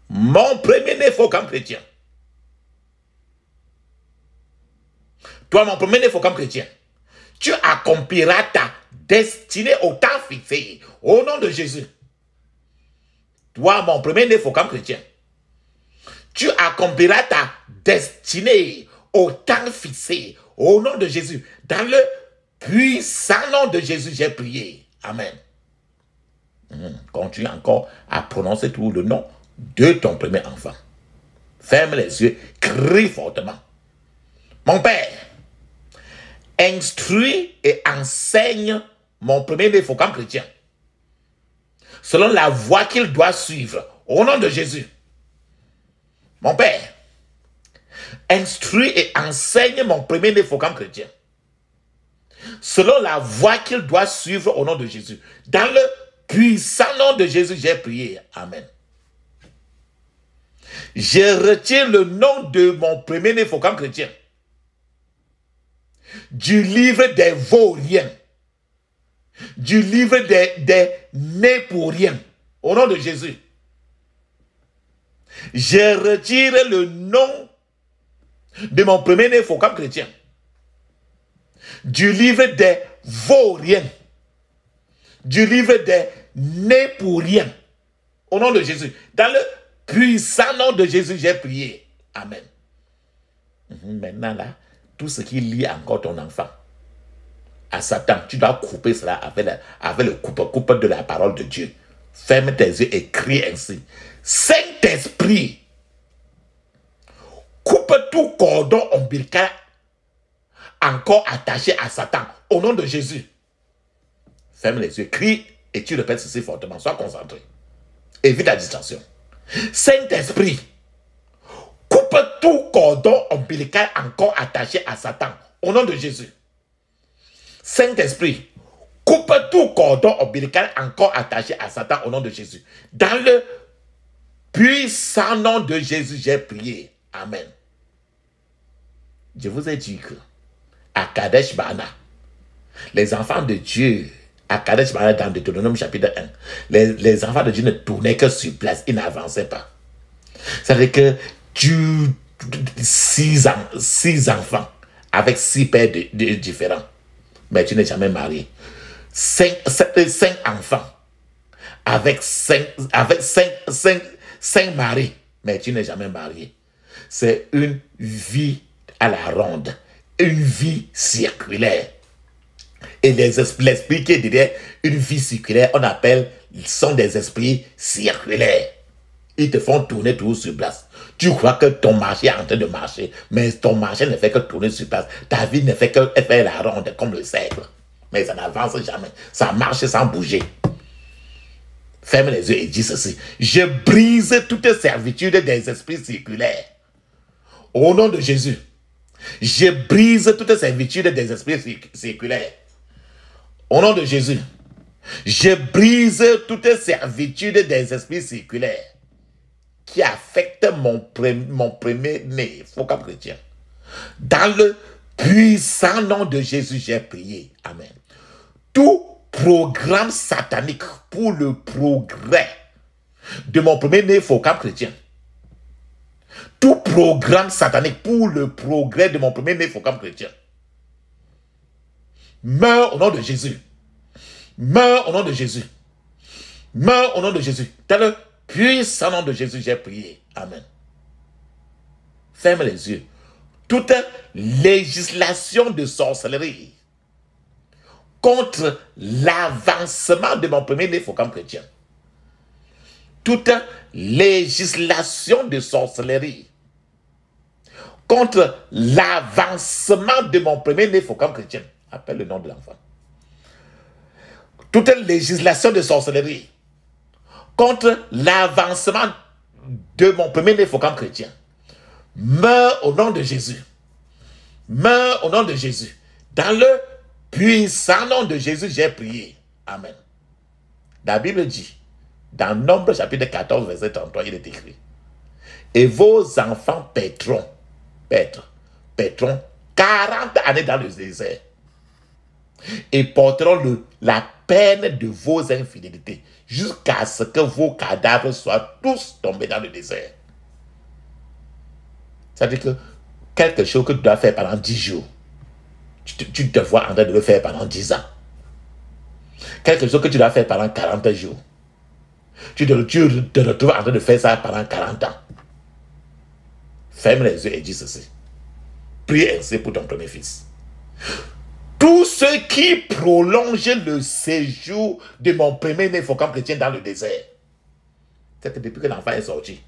mon premier-né, faut comme chrétien. Toi, mon premier-né, faut comme chrétien. Tu accompliras ta destinée au temps fixé, au nom de Jésus. Toi, mon premier-né, faut comme chrétien. Tu accompliras ta destinée au temps fixé, au nom de Jésus. Dans le puissant nom de Jésus, j'ai prié. Amen. Continue encore à prononcer tout le nom de ton premier enfant. Ferme les yeux, crie fortement. Mon Père, instruis et enseigne mon premier-né faut comme chrétien, selon la voie qu'il doit suivre, au nom de Jésus. Mon Père, instruis et enseigne mon premier-né faut comme chrétien, selon la voie qu'il doit suivre, au nom de Jésus. Dans le puissant nom de Jésus, j'ai prié. Amen. Je retire le nom de mon premier-né faut comme chrétien du livre des vauriens, du livre des nés pour rien, au nom de Jésus. Je retire le nom de mon premier-né faut comme chrétien du livre des vauriens, du livre des nés pour rien, au nom de Jésus. Dans le puissant nom de Jésus, j'ai prié. Amen. Maintenant là, tout ce qui lie encore ton enfant à Satan, tu dois couper cela avec le coupe de la parole de Dieu. Ferme tes yeux et crie ainsi. Saint-Esprit, coupe tout cordon ombilical encore attaché à Satan, au nom de Jésus. Ferme les yeux, crie et tu répètes ceci fortement. Sois concentré. Évite la distraction. Saint-Esprit, coupe tout cordon ombilical encore attaché à Satan, au nom de Jésus. Saint-Esprit, coupe tout cordon ombilical encore attaché à Satan, au nom de Jésus. Dans le puissant nom de Jésus, j'ai prié. Amen. Je vous ai dit que à Kadesh Barnea, les enfants de Dieu, à Kadesh Barnea dans Deutéronome chapitre 1, les enfants de Dieu ne tournaient que sur place, ils n'avançaient pas. C'est-à-dire que six enfants avec 6 pères différents, mais tu n'es jamais marié. 5 enfants avec 5 maris, mais tu n'es jamais marié. C'est une vie à la ronde, une vie circulaire. Et l'esprit qui est derrière une vie circulaire, on appelle, sont des esprits circulaires. Ils te font tourner toujours sur place. Tu crois que ton marché est en train de marcher, mais ton marché ne fait que tourner sur place. Ta vie ne fait que faire la ronde comme le cercle. Mais ça n'avance jamais. Ça marche sans bouger. Ferme les yeux et dis ceci. Je brise toute servitude des esprits circulaires. Au nom de Jésus. Je brise toute servitude des esprits circulaires. Au nom de Jésus. Je brise toute servitude des esprits circulaires qui affecte mon premier-né, faut comme chrétien. Dans le puissant nom de Jésus, j'ai prié. Amen. Tout programme satanique pour le progrès de mon premier-né, faut comme chrétien. Tout programme satanique pour le progrès de mon premier-né, faut comme chrétien. Meurs au nom de Jésus. Meurs au nom de Jésus. Meurs au nom de Jésus. Dans le puissant nom de Jésus, j'ai prié. Amen. Ferme les yeux. Toute législation de sorcellerie contre l'avancement de mon premier-né, faut comme chrétien. Toute législation de sorcellerie contre l'avancement de mon premier-né, faut comme chrétien. Appelle le nom de l'enfant. toute législation de sorcellerie contre l'avancement de mon premier-né comme chrétien. Meurs au nom de Jésus. Meurs au nom de Jésus. Dans le puissant nom de Jésus, j'ai prié. Amen. La Bible dit, dans Nombre chapitre 14, verset 33, il est écrit, et vos enfants paîtront 40 années dans le désert et porteront la peine de vos infidélités jusqu'à ce que vos cadavres soient tous tombés dans le désert. C'est-à-dire que quelque chose que tu dois faire pendant 10 jours, tu te vois en train de le faire pendant 10 ans. Quelque chose que tu dois faire pendant 40 jours, tu te retrouves en train de faire ça pendant 40 ans. Ferme les yeux et dis ceci. Prie ainsi pour ton premier fils. Tout ce qui prolonge le séjour de mon premier-né comme chrétien dans le désert, c'est que depuis que l'enfant est sorti,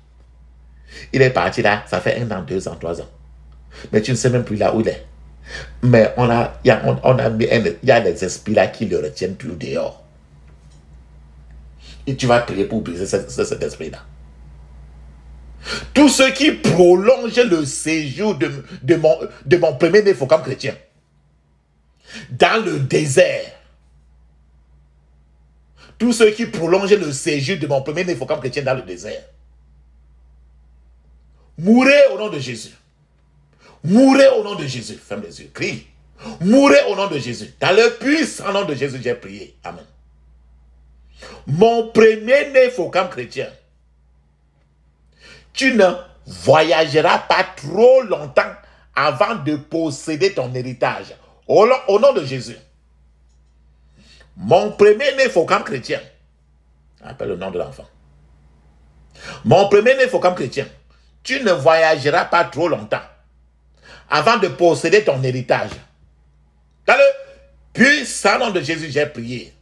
il est parti là, ça fait 1 an, 2 ans, 3 ans. Mais tu ne sais même plus là où il est. Mais il y a des esprits là qui le retiennent plus dehors. Et tu vas prier pour briser cet esprit-là. Tout ce qui prolonge le séjour de mon premier-né comme chrétien dans le désert. Tout ce qui prolonge le séjour de mon premier-né comme chrétien dans le désert. Mourez au nom de Jésus. Mourez au nom de Jésus. Ferme les yeux. Crie. Mourez au nom de Jésus. Dans le puissant nom de Jésus, j'ai prié. Amen. Mon premier-né comme chrétien. Tu ne voyageras pas trop longtemps avant de posséder ton héritage. Au nom de Jésus. Mon premier-né comme chrétien. Appelle le nom de l'enfant. Mon premier-né comme chrétien. Tu ne voyageras pas trop longtemps avant de posséder ton héritage. Dans le puissant nom de Jésus, j'ai prié.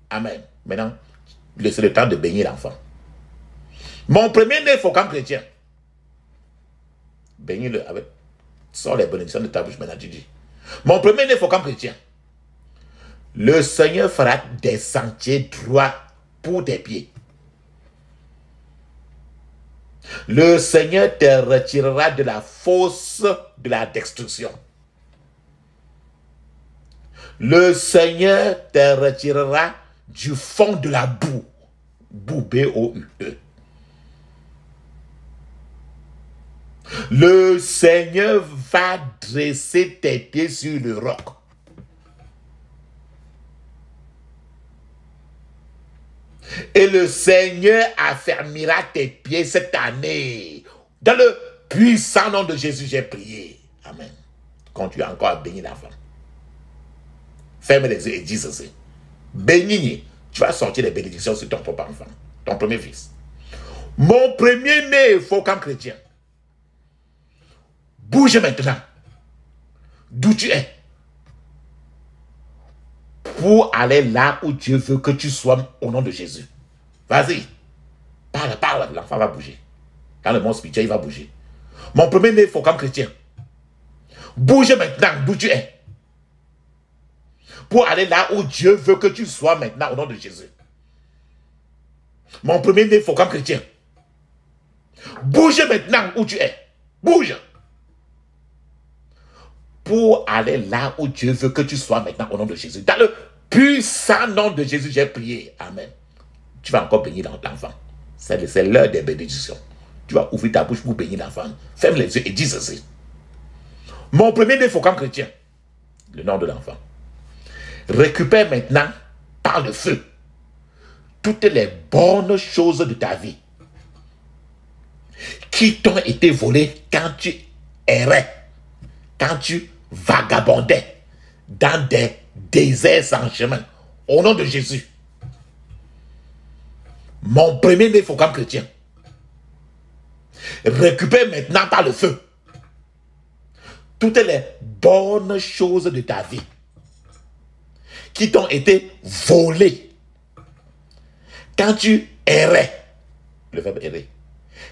Amen. Maintenant, c'est le temps de bénir l'enfant. Mon premier-né comme chrétien. Bénis-le avec. Sors les bénédictions de ta bouche maintenant, tu dis. Mon premier-né comme chrétien. Le Seigneur fera des sentiers droits pour tes pieds. Le Seigneur te retirera de la fosse de la destruction. Le Seigneur te retirera du fond de la boue. Boue, B-O-U-E. Le Seigneur va dresser tes pieds sur le roc. Et le Seigneur affermira tes pieds cette année. Dans le puissant nom de Jésus, j'ai prié. Amen. Continue encore à bénir l'enfant. Ferme les yeux et dis ceci. Bénis, tu vas sortir les bénédictions sur ton propre enfant, ton premier fils. Mon premier-né comme chrétien. Bouge maintenant. D'où tu es. Pour aller là où Dieu veut que tu sois au nom de Jésus. Vas-y. Parle. L'enfant va bouger. Dans le monde spirituel, il va bouger. Mon premier-né comme chrétien. Bouge maintenant d'où tu es. Pour aller là où Dieu veut que tu sois maintenant au nom de Jésus. Mon premier-né comme chrétien. Bouge maintenant où tu es. Bouge. Pour aller là où Dieu veut que tu sois maintenant au nom de Jésus. Dans le puissant nom de Jésus, j'ai prié. Amen. Tu vas encore bénir l'enfant. C'est l'heure des bénédictions. Tu vas ouvrir ta bouche pour bénir l'enfant. Ferme les yeux et dis ceci. Mon premier-né comme chrétien. Le nom de l'enfant. Récupère maintenant par le feu toutes les bonnes choses de ta vie qui t'ont été volées quand tu errais, quand tu vagabondais dans des déserts sans chemin. Au nom de Jésus. Mon premier-né comme chrétien. Récupère maintenant par le feu toutes les bonnes choses de ta vie qui t'ont été volées quand tu errais, le verbe errer,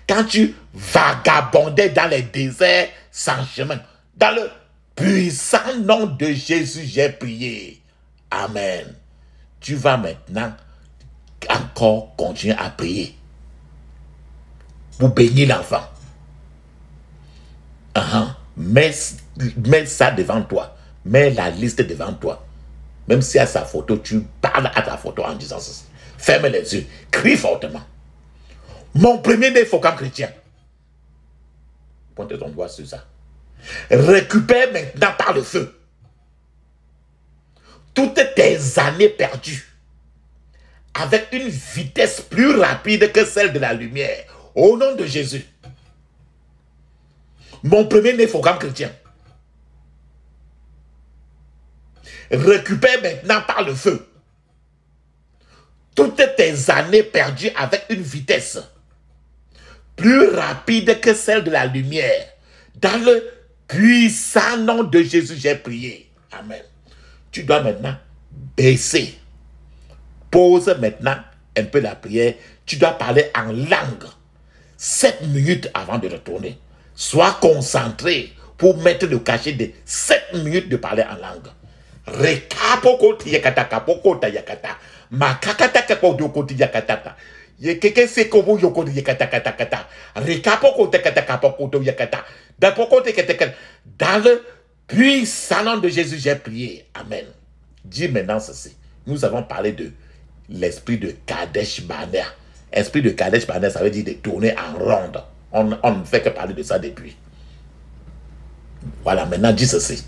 quand tu vagabondais dans les déserts sans chemin. Dans le puissant nom de Jésus, j'ai prié. Amen. tu vas maintenant encore continuer à prier pour bénir l'enfant. Mets ça devant toi. Mets la liste devant toi. Même si à sa photo, tu parles à ta photo en disant ceci. Ferme les yeux. Crie fortement. Mon premier-né faut comme chrétien. Pointe ton doigt sur ça. Récupère maintenant par le feu toutes tes années perdues avec une vitesse plus rapide que celle de la lumière. Au nom de Jésus. Mon premier-né faut comme chrétien. Récupère maintenant par le feu toutes tes années perdues avec une vitesse plus rapide que celle de la lumière. Dans le puissant nom de Jésus, j'ai prié. Amen. Tu dois maintenant baisser. Pose maintenant un peu la prière. Tu dois parler en langue. 7 minutes avant de retourner. Sois concentré pour mettre le cachet de 7 minutes de parler en langue. Rekapoko tiyakata kapoko tayakata. Makakata kapoko koti yakata. Yekeke sekobo yoko yakata kata kata. Rekapoko tekata kapoko yakata. Dans le puissant nom de Jésus, j'ai prié. Amen. Dis maintenant ceci. Nous avons parlé de l'esprit de Kadesh Barnea. Esprit de Kadesh Barnea, ça veut dire de tourner en ronde. On ne fait que parler de ça depuis. Voilà, maintenant dis ceci.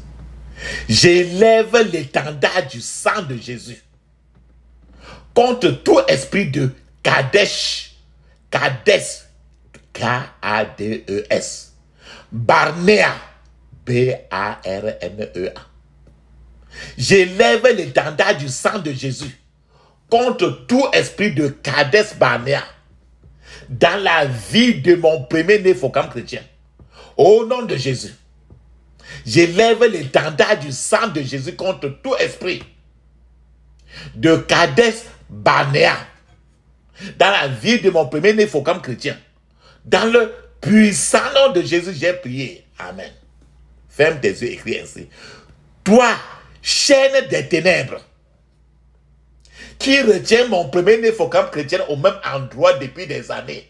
J'élève l'étendard du sang de Jésus contre tout esprit de Kadesh, K-A-D-E-S, Barnea, B-A-R-N-E-A. J'élève l'étendard du sang de Jésus contre tout esprit de Kadesh Barnea dans la vie de mon premier-né Focam chrétien. Au nom de Jésus, j'élève l'étendard du sang de Jésus contre tout esprit de Kadesh Barnea dans la vie de mon premier-né Focam chrétien. Dans le puissant nom de Jésus, j'ai prié. Amen. Ferme tes yeux et crie ainsi. Toi, chaîne des ténèbres, qui retient mon premier-né Focam chrétien au même endroit depuis des années.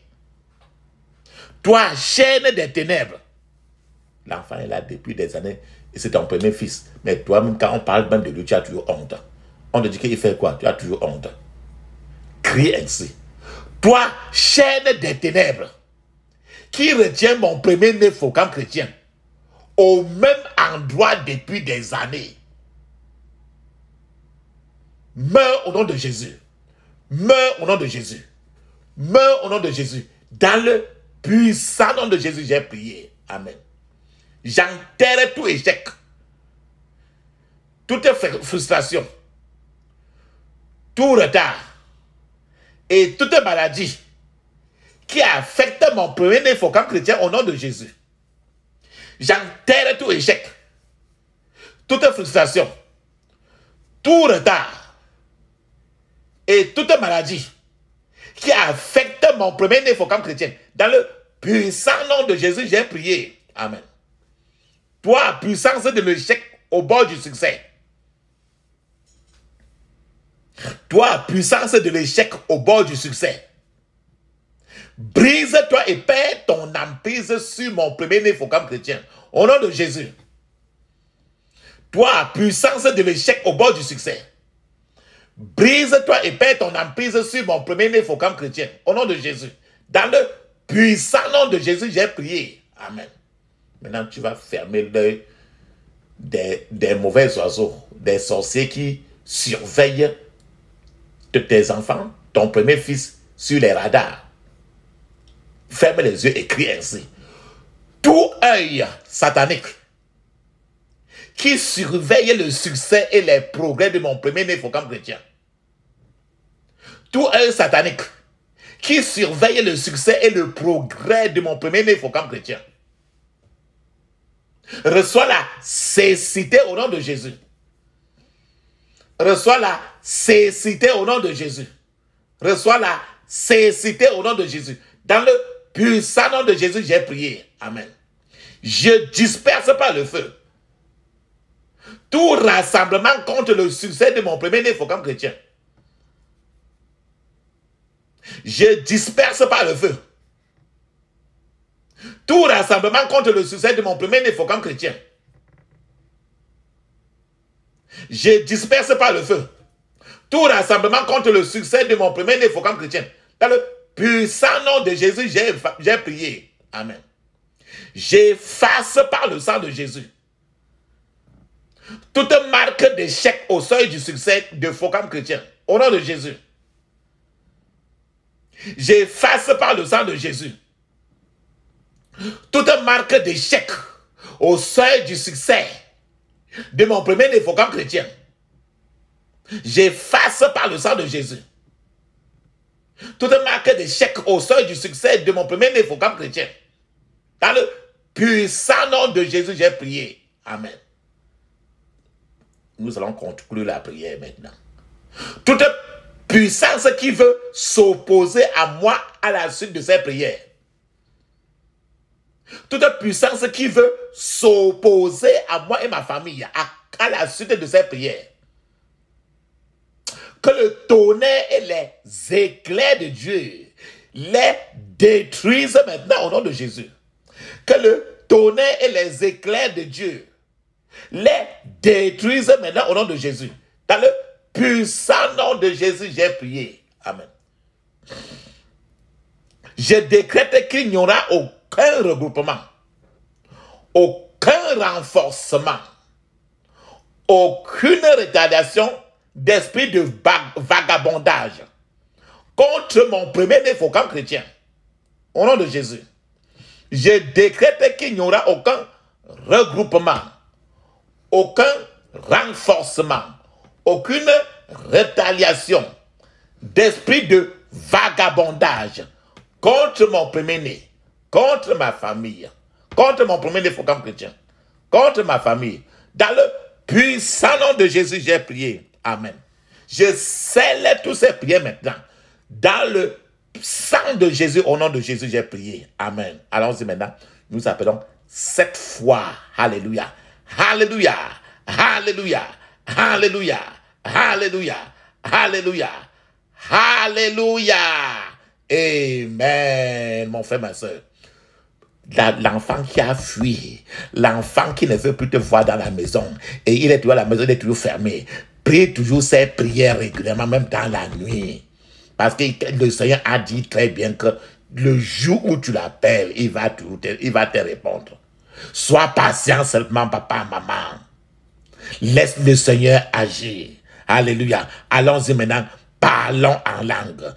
Toi, chaîne des ténèbres. L'enfant est là depuis des années et c'est ton premier fils. Mais toi-même, quand on parle même de lui, tu as toujours honte. On te dit qu'il fait quoi? Tu as toujours honte. Crie ainsi. Toi, chaîne des ténèbres, qui retient mon premier-né Focam chrétien au même endroit depuis des années. Meurs au nom de Jésus. Meurs au nom de Jésus. Meurs au nom de Jésus. Dans le puissant nom de Jésus, j'ai prié. Amen. J'enterre tout échec, toute frustration, tout retard et toute maladie qui affecte mon premier-né Focam chrétien au nom de Jésus. J'enterre tout échec, toute frustration, tout retard et toute maladie qui affecte mon premier-né Focam chrétien. Dans le puissant nom de Jésus, j'ai prié. Amen. Toi, puissance de l'échec au bord du succès. Toi, puissance de l'échec au bord du succès. Brise-toi et perds ton emprise sur mon premier-né Focam chrétien. Au nom de Jésus. Toi, puissance de l'échec au bord du succès. Brise-toi et perds ton emprise sur mon premier-né Focam chrétien. Au nom de Jésus. Dans le puissant nom de Jésus, j'ai prié. Amen. Maintenant, tu vas fermer l'œil des mauvais oiseaux, des sorciers qui surveillent de tes enfants, ton premier fils, sur les radars. Ferme les yeux et crie ainsi. Tout œil satanique qui surveille le succès et les progrès de mon premier-né Focam chrétien. Tout œil satanique qui surveille le succès et le progrès de mon premier-né Focam chrétien. Reçois la cécité au nom de Jésus. Reçois la cécité au nom de Jésus. Reçois la cécité au nom de Jésus. Dans le puissant nom de Jésus, j'ai prié. Amen. Je disperse par le feu tout rassemblement contre le succès de mon premier-né Focam chrétien. Je disperse par le feu tout rassemblement contre le succès de mon premier-né comme chrétien. Je disperse par le feu tout rassemblement contre le succès de mon premier-né comme chrétien. Dans le puissant nom de Jésus, j'ai prié. Amen. J'efface par le sang de Jésus toute marque d'échec au seuil du succès de Focam chrétien. Au nom de Jésus. J'efface par le sang de Jésus toute marque d'échec au seuil du succès de mon premier-né Focam chrétien. J'efface par le sang de Jésus toute marque d'échec au seuil du succès de mon premier-né Focam chrétien. Dans le puissant nom de Jésus, j'ai prié. Amen. Nous allons conclure la prière maintenant. Toute puissance qui veut s'opposer à moi à la suite de cette prière. Toute puissance qui veut s'opposer à moi et ma famille à la suite de cette prière. Que le tonnerre et les éclairs de Dieu les détruisent maintenant au nom de Jésus. Que le tonnerre et les éclairs de Dieu les détruisent maintenant au nom de Jésus. Dans le puissant nom de Jésus, j'ai prié. Amen. Je décrète qu'il n'y aura aucun regroupement, aucun renforcement, aucune retardation d'esprit de vagabondage contre mon premier-né Focam chrétien. Au nom de Jésus. Je décrète qu'il n'y aura aucun regroupement, aucun renforcement, aucune retaliation d'esprit de vagabondage contre mon premier-né, contre ma famille, contre mon premier-né Focam chrétien, contre ma famille. Dans le puissant nom de Jésus, j'ai prié. Amen. Je scelle toutes ces prières maintenant. Dans le sang de Jésus, au nom de Jésus, j'ai prié. Amen. Allons-y maintenant. Nous appelons 7 fois. Alléluia. Alléluia. Alléluia. Alléluia. Alléluia. Alléluia. Alléluia. Amen. Mon frère, ma soeur. L'enfant qui a fui, l'enfant qui ne veut plus te voir dans la maison, et il est toujours à la maison, il est toujours fermé. Prie toujours ces prières régulièrement, même dans la nuit. Parce que le Seigneur a dit très bien que le jour où tu l'appelles, il va te répondre. Sois patient seulement, papa, maman. Laisse le Seigneur agir. Alléluia. Allons-y maintenant. Parlons en langue.